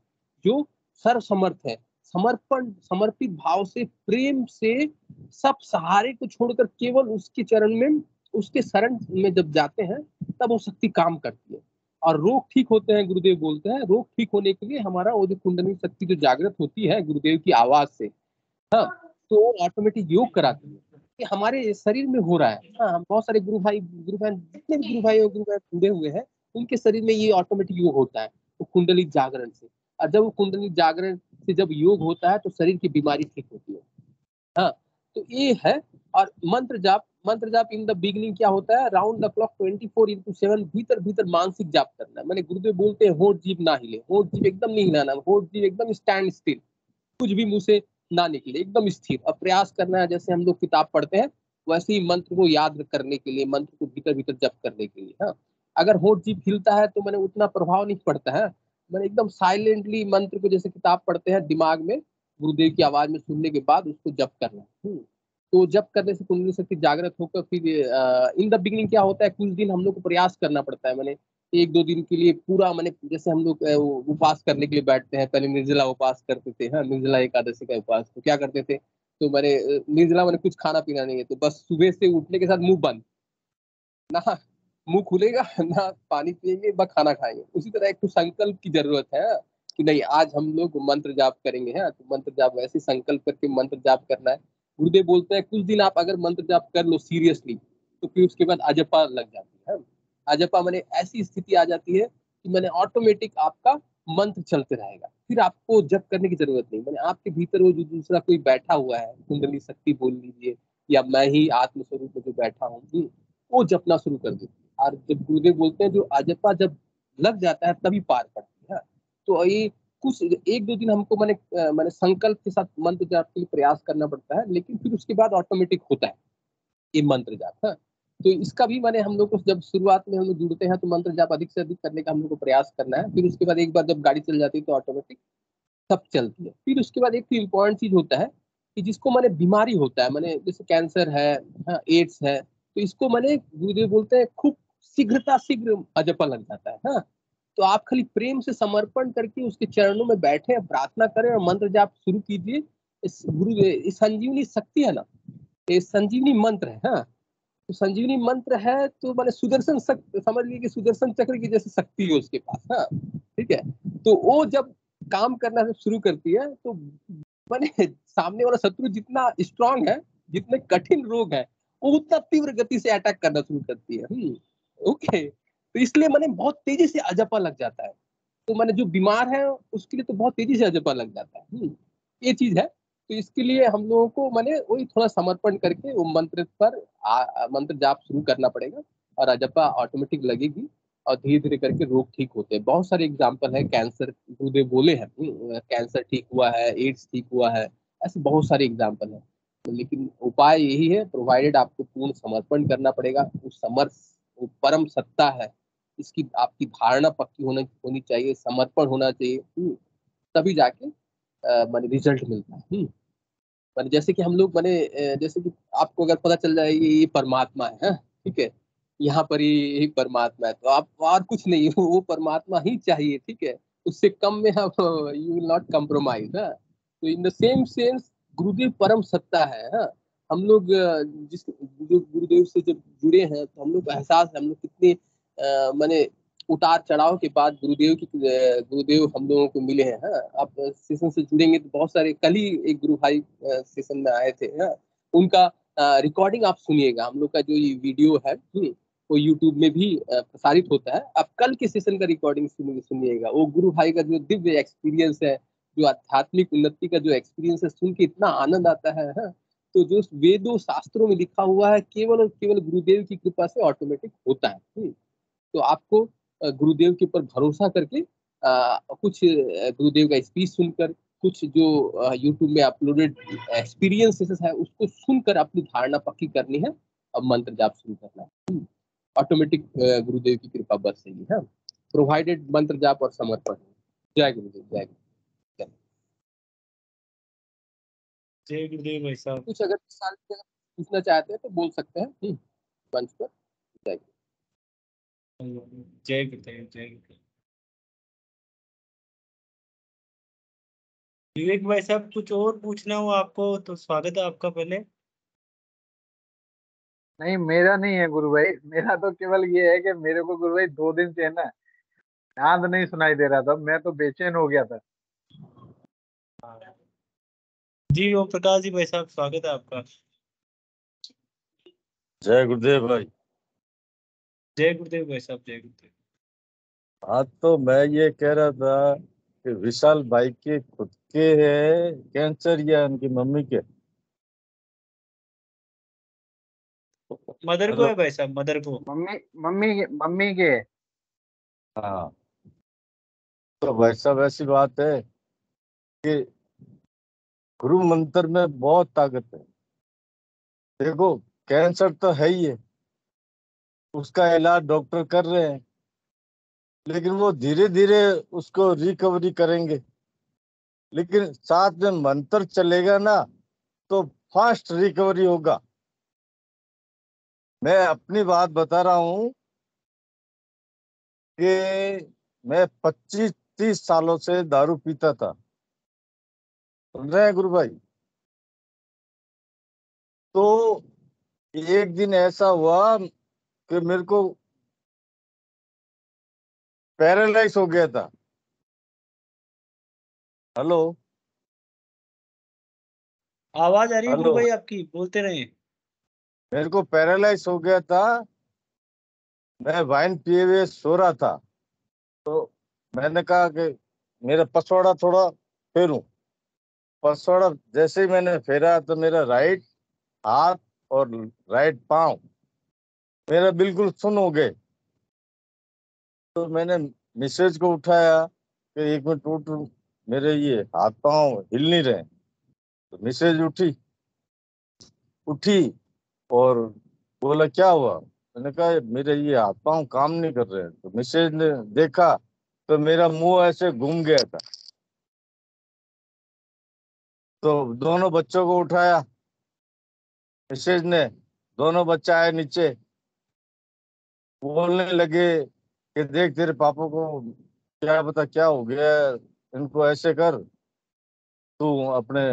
H: जो सर्वसमर्थ है, समर्पित भाव से, प्रेम से सब सहारे को छोड़कर केवल उसके चरण में, उसके शरण में जब जाते हैं तब वो शक्ति काम करती है और रोग ठीक होते हैं। गुरुदेव बोलते हैं रोग ठीक होने के लिए हमारा वो जो कुंडली शक्ति जो जागृत होती है गुरुदेव की आवाज से, हाँ, तो वो ऑटोमेटिक योग कराती है कि हमारे शरीर में हो रहा है। हाँ, हम बहुत सारे गुरु भाई जितने भी गुरु भाई जुड़े हुए हैं उनके शरीर में ये ऑटोमेटिक योग होता है वो कुंडली जागरण से। और जब वो कुंडली जागरण से जब योग होता है तो शरीर की बीमारी ठीक होती है। हाँ, तो ये है। और मंत्र जाप इन द बिगिनिंग क्या होता है? राउंड द क्लॉक 24/7 भीतर मानसिक जाप करना है। मैंने गुरुदेव बोलते हैं होठ जीभ ना हिले, होठ जीभ एकदम नहीं हिलाना, होठ जीभ एकदम स्टैंड स्टिल, कुछ भी मुंह से ना निकले, एकदम स्थिर। और प्रयास करना है जैसे हम लोग किताब पढ़ते हैं वैसे ही मंत्र को याद करने के लिए, मंत्र को भीतर जप करने के लिए। हाँ, अगर होठ जीभ हिलता है तो मैंने उतना प्रभाव नहीं पड़ता है। मैंने एकदम साइलेंटली मंत्र को जैसे किताब पढ़ते हैं दिमाग में गुरुदेव की आवाज में सुनने के बाद उसको जप करना। तो जप करने से कुंडली शक्ति जागृत होकर फिर इन द बिगिनिंग क्या होता है, कुछ दिन हम लोग को प्रयास करना पड़ता है। मैंने 1-2 दिन के लिए पूरा, मैंने जैसे हम लोग उपवास करने के लिए बैठते हैं, पहले निर्जला उपवास करते थे। हाँ, निर्जला एकादशी का उपवास, तो क्या करते थे, तो मैंने निर्जला मैंने कुछ खाना पीना नहीं है, तो बस सुबह से उठने के साथ मुंह बंद, ना मुंह खुलेगा ना पानी पिएंगे, बस खाना खाएंगे। उसी तरह एक तो संकल्प की जरूरत है कि नहीं आज हम लोग मंत्र जाप करेंगे। है तो मंत्र जाप वैसे संकल्प करके मंत्र जाप करना है। गुरुदेव बोलते हैं कुछ दिन आप अगर मंत्र जाप कर लो सीरियसली तो फिर उसके बाद अजपा लग जाती है। अजपा मैंने ऐसी स्थिति आ जाती है कि मैंने ऑटोमेटिक आपका मंत्र चलते रहेगा, फिर आपको जप करने की जरूरत नहीं। मैंने आपके भीतर वो जो दूसरा कोई बैठा हुआ है, कुंडली शक्ति बोल लीजिए या मैं ही आत्मस्वरूप में जो बैठा हूँ, वो जपना शुरू कर देती है। और जब गुरुदेव बोलते हैं जो अजपा जब लग जाता है तभी पार पड़ती है। तो ये कुछ 1-2 दिन हमको मैंने संकल्प के साथ मंत्र जाप के लिए प्रयास करना पड़ता है, लेकिन फिर उसके बाद ऑटोमेटिक होता है ये मंत्र जाप। है तो इसका भी मैंने हम लोग को जब शुरुआत में हम लोग जुड़ते हैं तो मंत्र जाप अधिक से अधिक करने का हम लोग को प्रयास करना है। फिर उसके बाद एक बार जब गाड़ी चल जाती है तो ऑटोमेटिक सब चलती है। फिर उसके बाद एक इम्पोर्टेंट चीज होता है कि जिसको मैंने बीमारी होता है, मैंने जैसे कैंसर है, एड्स है, तो इसको मैंने गुरुदेव बोलते हैं खूब शीघ्र अजपा लग जाता है। हाँ, तो आप खाली प्रेम से समर्पण करके उसके चरणों में बैठे, प्रार्थना करें और मंत्र जाप शुरू कीजिए। इस संजीवनी शक्ति है ना, ये संजीवनी मंत्र है। हाँ, तो संजीवनी मंत्र है तो मैंने सुदर्शन समझ लीजिए कि सुदर्शन चक्र की जैसे शक्ति है उसके पास। हाँ, ठीक है, तो वो जब काम करना शुरू करती है तो मैंने सामने वाला शत्रु जितना स्ट्रांग है, जितने कठिन रोग है, वो उतना तीव्र गति से अटैक करना शुरू करती है। ओके, तो इसलिए मैंने बहुत तेजी से अजपा लग जाता है। तो मैंने जो बीमार है उसके लिए तो बहुत तेजी से अजपा लग जाता है। ये चीज है। तो इसके लिए हम लोगों को मैंने वही थोड़ा समर्पण करके वो मंत्र पर मंत्र जाप शुरू करना पड़ेगा और अजपा ऑटोमेटिक लगेगी और धीरे धीरे करके रोग ठीक होते हैं। बहुत सारे एग्जाम्पल है, कैंसर गुरुदेव बोले हैं, कैंसर ठीक हुआ है, एड्स ठीक हुआ है, ऐसे बहुत सारे एग्जाम्पल है। लेकिन उपाय यही है, प्रोवाइडेड आपको पूर्ण समर्पण करना पड़ेगा। वो परम सत्ता है, इसकी आपकी धारणा पक्की होनी चाहिए, समर्पण होना चाहिए, तभी जाके माने रिजल्ट मिलता है। माने जैसे कि हम लोग जैसे कि आपको अगर पता चल जाए ये परमात्मा है, ठीक है, यहाँ पर ही परमात्मा है, तो आप और कुछ नहीं, वो परमात्मा ही चाहिए, ठीक है, उससे कम में आप यू विल नॉट कम्प्रोमाइज। तो इन द सेम सेंस गुरुदेव परम सत्ता है। हम लोग जिस जो गुरुदेव से जब जुड़े हैं तो हम लोग को एहसास है, हम लोग कितने माने उतार चढ़ाव के बाद गुरुदेव हम लोगों को मिले हैं। आप सेशन से जुड़ेंगे तो बहुत सारे, कल ही एक गुरु भाई सेशन में आए थे। उनका रिकॉर्डिंग आप सुनिएगा, हम लोग का जो ये वीडियो है वो यूट्यूब में भी प्रसारित होता है। आप कल के सेशन का रिकॉर्डिंग सुनिएगा। वो गुरु भाई का जो दिव्य एक्सपीरियंस है, जो आध्यात्मिक उन्नति का जो एक्सपीरियंस है, सुन के इतना आनंद आता है। तो जो वेदों शास्त्रों में लिखा हुआ है केवल और केवल गुरुदेव की कृपा से ऑटोमेटिक होता है। तो आपको गुरुदेव के ऊपर भरोसा करके कुछ गुरुदेव का स्पीच सुनकर, कुछ जो यूट्यूब में अपलोडेड एक्सपीरियंसेस है उसको सुनकर अपनी धारणा पक्की करनी है और मंत्र जाप शुरू करना है। ऑटोमेटिक गुरुदेव की कृपा बरसेगी। है प्रोवाइडेड मंत्र जाप और समर्पण। जय गुरुदेव, जय गुरुदेव।
B: जय गुरुदेव भाई साहब।
H: कुछ अगर साल पूछना चाहते हैं तो बोल सकते हैं मंच पर। जय
B: जय गुरुदेव, जय गुरुदेव। विवेक भाई साहब, कुछ और पूछना हो आपको तो स्वागत है आपका। पहले
D: नहीं, मेरा नहीं है गुरु भाई, मेरा तो केवल ये है कि मेरे को गुरु भाई 2 दिन से है ना चांद नहीं सुनाई दे रहा था, मैं तो बेचैन हो गया था।
B: जी ओम प्रकाश जी भाई साहब, स्वागत है आपका।
I: जय गुरुदेव भाई।
B: जय गुरुदेव भाई साहब, जय गुरुदेव।
I: हाँ, तो मैं ये कह रहा था कि विशाल भाई के खुद के है कैंसर या उनकी मम्मी के?
B: मदर को है भाई साहब, मदर को।
D: मम्मी के।
I: हाँ, तो भाई साहब ऐसी बात है कि गुरु मंत्र में बहुत ताकत है। देखो, कैंसर तो है ही है, उसका इलाज डॉक्टर कर रहे हैं, लेकिन वो धीरे धीरे उसको रिकवरी करेंगे। लेकिन साथ में मंत्र चलेगा ना तो फास्ट रिकवरी होगा। मैं अपनी बात बता रहा हूँ कि मैं 25-30 सालों से दारू पीता था, सुन रहे हैं गुरु भाई? तो एक दिन ऐसा हुआ कि मेरे को पैरालाइज हो गया था। हेलो
B: आवाज आ रही है गुरु
I: हेलो,
B: भाई आपकी, बोलते रहे।
I: मेरे को पैरालाइज हो गया था। मैं वाइन पिए हुए सो रहा था, तो मैंने कहा कि मेरा पसवाड़ा थोड़ा फेरूं। पसवाड़ा जैसे ही मैंने फेरा तो मेरा राइट हाथ और राइट पांव मेरा बिल्कुल सुन्न हो गए। तो मैंने मिसेज को उठाया कि 1 मिनट उठ, मेरे ये हाथ पांव हिल नहीं रहे। तो मिसेज उठी उठी और बोला क्या हुआ? मैंने कहा मेरे ये हाथ पांव काम नहीं कर रहे हैं। तो मिसेज ने देखा तो मेरा मुंह ऐसे घूम गया था। तो दोनों बच्चों को उठाया मिसेज ने, दोनों बच्चे आए नीचे, बोलने लगे कि देख तेरे पापा को क्या पता क्या हो गया, इनको ऐसे कर, तू अपने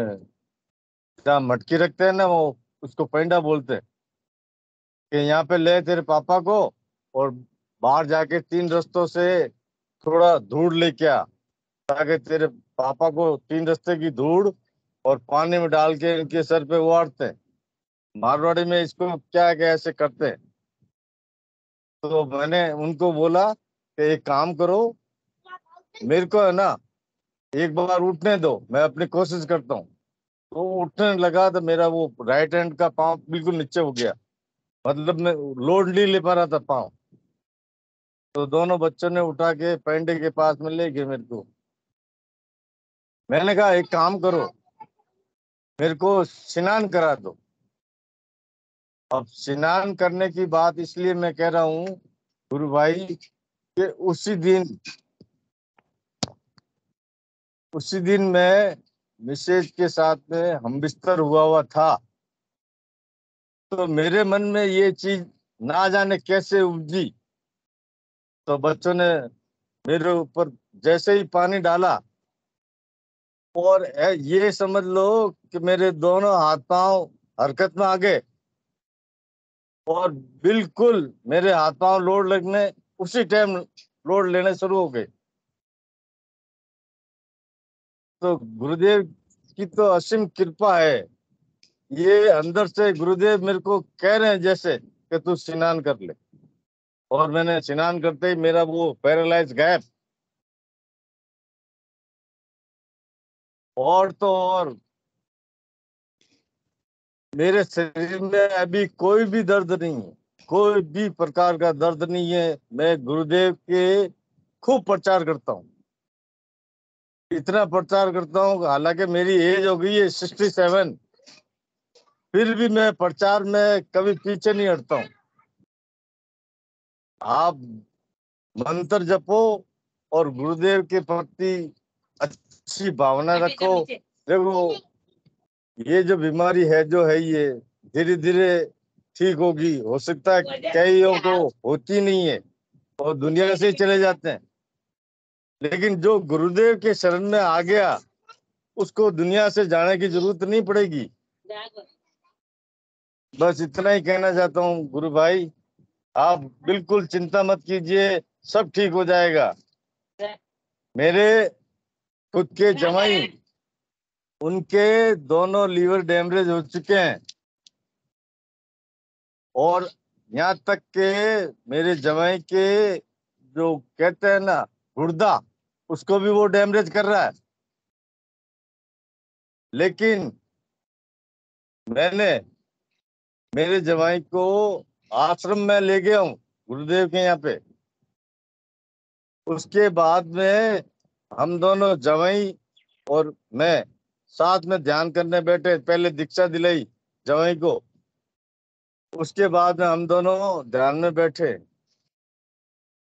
I: जहाँ मटकी रखते हैं ना, वो उसको पैंडा बोलते हैं, कि यहाँ पे ले तेरे पापा को और बाहर जाके 3 रस्तों से थोड़ा धूड़ लेके आ, ताकि तेरे पापा को 3 रस्ते की धूड़ और पानी में डाल के इनके सर पे उड़ाते हैं। मारवाड़ी में इसको क्या है कि ऐसे करते हैं। तो मैंने उनको बोला कि एक काम करो, मेरे को है ना एक बार उठने दो, मैं अपनी कोशिश करता हूँ। तो उठने लगा तो मेरा वो राइट हैंड का पाँव बिल्कुल नीचे हो गया, मतलब मैं लोड नहीं ले पा रहा था पाँव। तो दोनों बच्चों ने उठा के पैंडे के पास में ले गए मेरे को। मैंने कहा एक काम करो, मेरे को स्नान करा दो। अब स्नान करने की बात इसलिए मैं कह रहा हूँ गुरु भाई कि उसी दिन मैं मिसेज के साथ में हम बिस्तर हुआ था। तो मेरे मन में ये चीज ना जाने कैसे उपजी। तो बच्चों ने मेरे ऊपर जैसे ही पानी डाला और ये समझ लो कि मेरे दोनों हाथ पांव हरकत में आ गए और बिल्कुल मेरे हाथ पांव लोड लगने उसी टाइम लोड लेने शुरू हो गए। तो गुरुदेव की तो असीम कृपा है। ये अंदर से गुरुदेव मेरे को कह रहे हैं जैसे कि तू स्नान कर ले, और मैंने स्नान करते ही मेरा वो पैरालाइज गायब। और तो और मेरे शरीर में अभी कोई भी दर्द नहीं है, कोई भी प्रकार का दर्द नहीं है। मैं गुरुदेव के खूब प्रचार करता हूँ, इतना प्रचार करता हूँ, हालांकि मेरी एज हो गई है 67, फिर भी मैं प्रचार में कभी पीछे नहीं हटता हूँ। आप मंत्र जपो और गुरुदेव के प्रति अच्छी भावना रखो। देखो ये जो बीमारी है जो है ये धीरे धीरे ठीक होगी। हो सकता है कईयों को होती नहीं है और दुनिया से ही चले जाते हैं, लेकिन जो गुरुदेव के शरण में आ गया उसको दुनिया से जाने की जरूरत नहीं पड़ेगी। बस इतना ही कहना चाहता हूँ गुरु भाई, आप बिल्कुल चिंता मत कीजिए, सब ठीक हो जाएगा। मेरे खुद के जमाई, उनके दोनों लीवर डैमेज हो चुके हैं और यहाँ तक के मेरे जमाई के जो कहते हैं ना गुर्दा, उसको भी वो डैमेज कर रहा है। लेकिन मैंने मेरे जमाई को आश्रम में ले गया हूँ गुरुदेव के यहाँ पे। उसके बाद में हम दोनों जमाई और मैं साथ में ध्यान करने बैठे। पहले दीक्षा दिलाई जमाई को, उसके बाद में हम दोनों ध्यान में बैठे।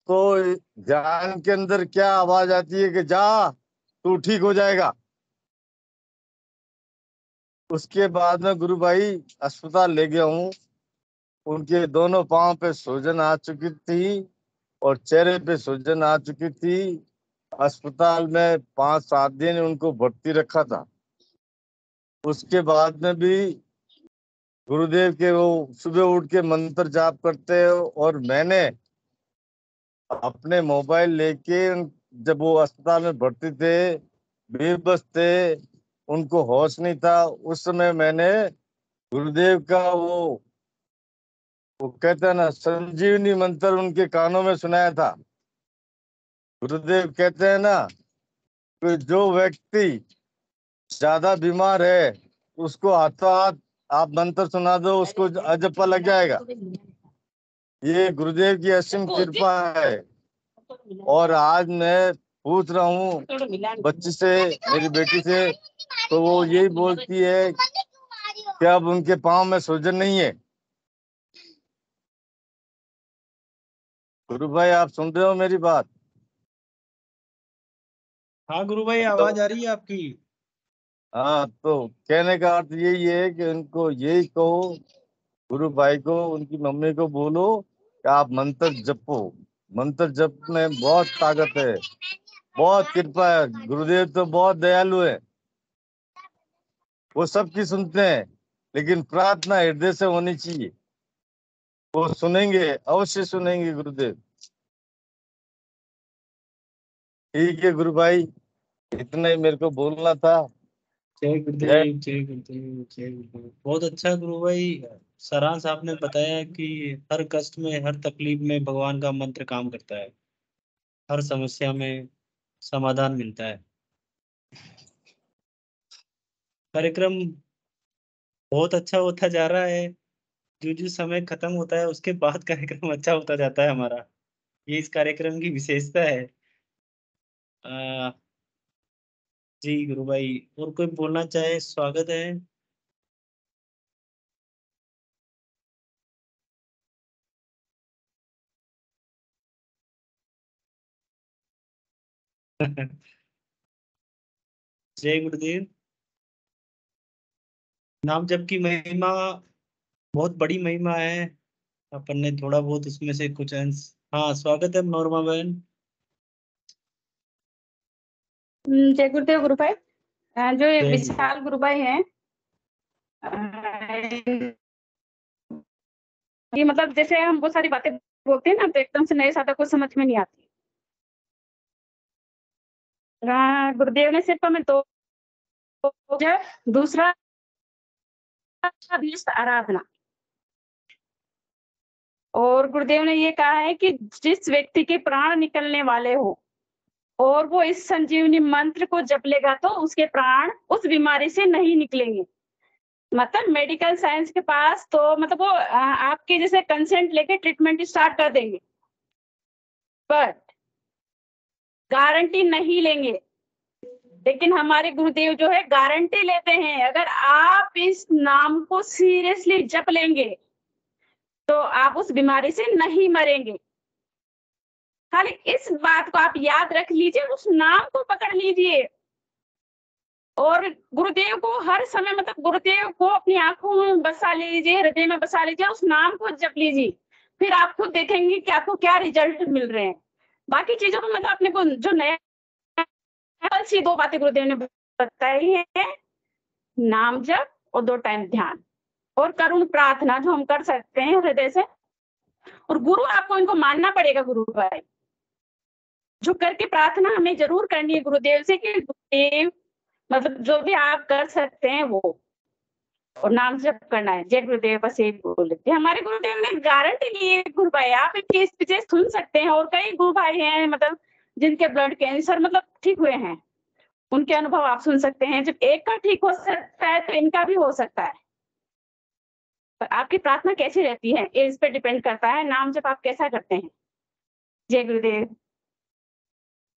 I: तो ध्यान के अंदर क्या आवाज आती है कि जा तू ठीक हो जाएगा। उसके बाद में गुरु भाई अस्पताल ले गया हूँ। उनके दोनों पांव पे सूजन आ चुकी थी और चेहरे पे सूजन आ चुकी थी। अस्पताल में 5-7 दिन उनको भर्ती रखा था। उसके बाद में भी गुरुदेव के वो सुबह उठ के मंत्र जाप करते और मैंने अपने मोबाइल लेके जब वो अस्पताल में भर्ती थे, बेबस थे, उनको होश नहीं था, उस समय मैंने गुरुदेव का वो कहते हैं ना संजीवनी मंत्र उनके कानों में सुनाया था। गुरुदेव कहते हैं ना कि जो व्यक्ति ज्यादा बीमार है उसको हाथों हाथ आप मंत्र सुना दो, उसको अजप्पा लग जाएगा। ये गुरुदेव की असीम कृपा है। और आज मैं पूछ रहा हूँ बच्ची से, मेरी बेटी से, तो वो यही बोलती है कि अब उनके पाँव में सूजन नहीं है। गुरु भाई आप सुन रहे हो मेरी बात?
B: हाँ गुरु भाई, आवाज आ रही है आपकी।
I: हाँ, तो कहने का अर्थ यही है कि उनको यही कहो, गुरु भाई को, उनकी मम्मी को बोलो कि आप मंत्र जपो। मंत्र जप में बहुत ताकत है, बहुत कृपा है। गुरुदेव तो बहुत दयालु है, वो सबकी सुनते हैं, लेकिन प्रार्थना हृदय से होनी चाहिए। वो सुनेंगे, अवश्य सुनेंगे गुरुदेव। ठीक है गुरु भाई, इतना ही मेरे को बोलना था।
B: जय गुरुदेव, जय गुरुदेव, जय गुरुदेव। बहुत अच्छा गुरु भाई, सारांश आपने बताया कि हर कष्ट में, हर तकलीफ में भगवान का मंत्र काम करता है, हर समस्या में समाधान मिलता है। कार्यक्रम बहुत अच्छा होता जा रहा है। जो जो समय खत्म होता है उसके बाद कार्यक्रम अच्छा होता जाता है हमारा। ये इस कार्यक्रम की विशेषता है। आ, जी गुरु भाई, और कोई बोलना चाहे, स्वागत है। जय गुरुदेव। नाम जप की महिमा बहुत बड़ी महिमा है। अपन ने थोड़ा बहुत उसमें से कुछ अंश। हाँ, स्वागत है नोरमा बहन।
G: जय गुरुदेव गुरु भाई। जो ये
B: जय
G: विशाल गुरु भाई हैं, ये मतलब जैसे हम वो सारी बातें बोलते हैं ना, तो एकदम से नए सादा को समझ में नहीं आती। गुरुदेव ने सिर्फ हमें दो, दूसरा आराधना, और गुरुदेव ने ये कहा है कि जिस व्यक्ति के प्राण निकलने वाले हो और वो इस संजीवनी मंत्र को जप लेगा तो उसके प्राण उस बीमारी से नहीं निकलेंगे। मतलब मेडिकल साइंस के पास तो मतलब वो आपके जैसे कंसेंट लेके ट्रीटमेंट स्टार्ट कर देंगे, बट गारंटी नहीं लेंगे। लेकिन हमारे गुरुदेव जो है गारंटी लेते हैं, अगर आप इस नाम को सीरियसली जप लेंगे तो आप उस बीमारी से नहीं मरेंगे। खाली इस बात को आप याद रख लीजिए, उस नाम को पकड़ लीजिए और गुरुदेव को हर समय मतलब गुरुदेव को अपनी आंखों में बसा लीजिए, हृदय में बसा लीजिए, उस नाम को जप लीजिए। फिर आप खुद देखेंगे कि आपको क्या रिजल्ट मिल रहे हैं। बाकी चीजों को मतलब अपने को जो नया सी 2 बातें गुरुदेव ने बताई है, नाम जप और 2 टाइम ध्यान और करुण प्रार्थना जो हम कर सकते हैं हृदय से। और गुरु आपको इनको मानना पड़ेगा, गुरु भाई जो करके प्रार्थना हमें जरूर करनी है गुरुदेव से कि गुरुदेव मतलब जो भी आप कर सकते हैं वो, और नाम जप करना है। जय गुरुदेव, बस यही बोल देते हैं। हमारे गुरुदेव ने गारंटी ली है गुरु भाई, आप इनकी स्पीचेस सुन सकते हैं। और कई गुरु भाई हैं मतलब जिनके ब्लड कैंसर मतलब ठीक हुए हैं, उनके अनुभव आप सुन सकते हैं। जब एक का ठीक हो सकता है तो इनका भी हो सकता है। पर आपकी प्रार्थना कैसी रहती है ये इस पर डिपेंड करता है, नाम जब आप कैसा करते हैं। जय गुरुदेव।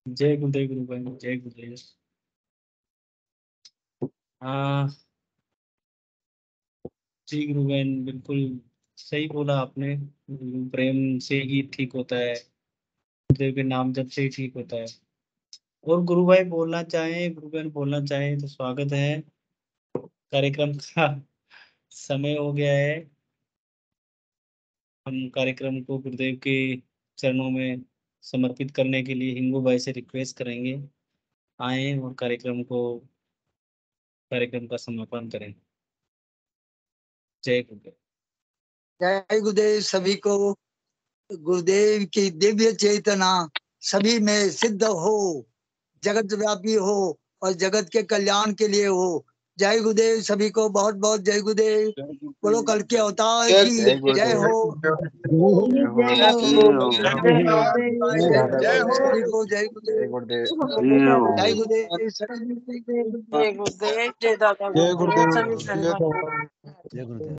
B: जय गुरुदेव गुरु भाई, जय गुरुदेव। हाँ जी गुरु बहन, बिल्कुल सही बोला आपने। प्रेम से ही ठीक होता है, गुरुदेव के नाम जप से ही ठीक होता है। और गुरु भाई बोलना चाहें, गुरु बहन बोलना चाहें तो स्वागत है। कार्यक्रम का समय हो गया है, हम कार्यक्रम को गुरुदेव के चरणों में समर्पित करने के लिए हिंगू भाई से रिक्वेस्ट करेंगे, आए और कार्यक्रम का समापन करें। जय गुरुदेव।
J: जय गुरुदेव। सभी को गुरुदेव की दिव्य चेतना सभी में सिद्ध हो, जगत व्यापी हो और जगत के कल्याण के लिए हो। जय गुरुदेव। सभी को बहुत बहुत जय गुरुदेव। बोलो कल के अवतार की जय हो। जय हो। सभी को जय गुरुदेव। जय गुरुदेव।
K: जय गुरुदेव, जय दादा गुरुदेव, सभी संगवारी।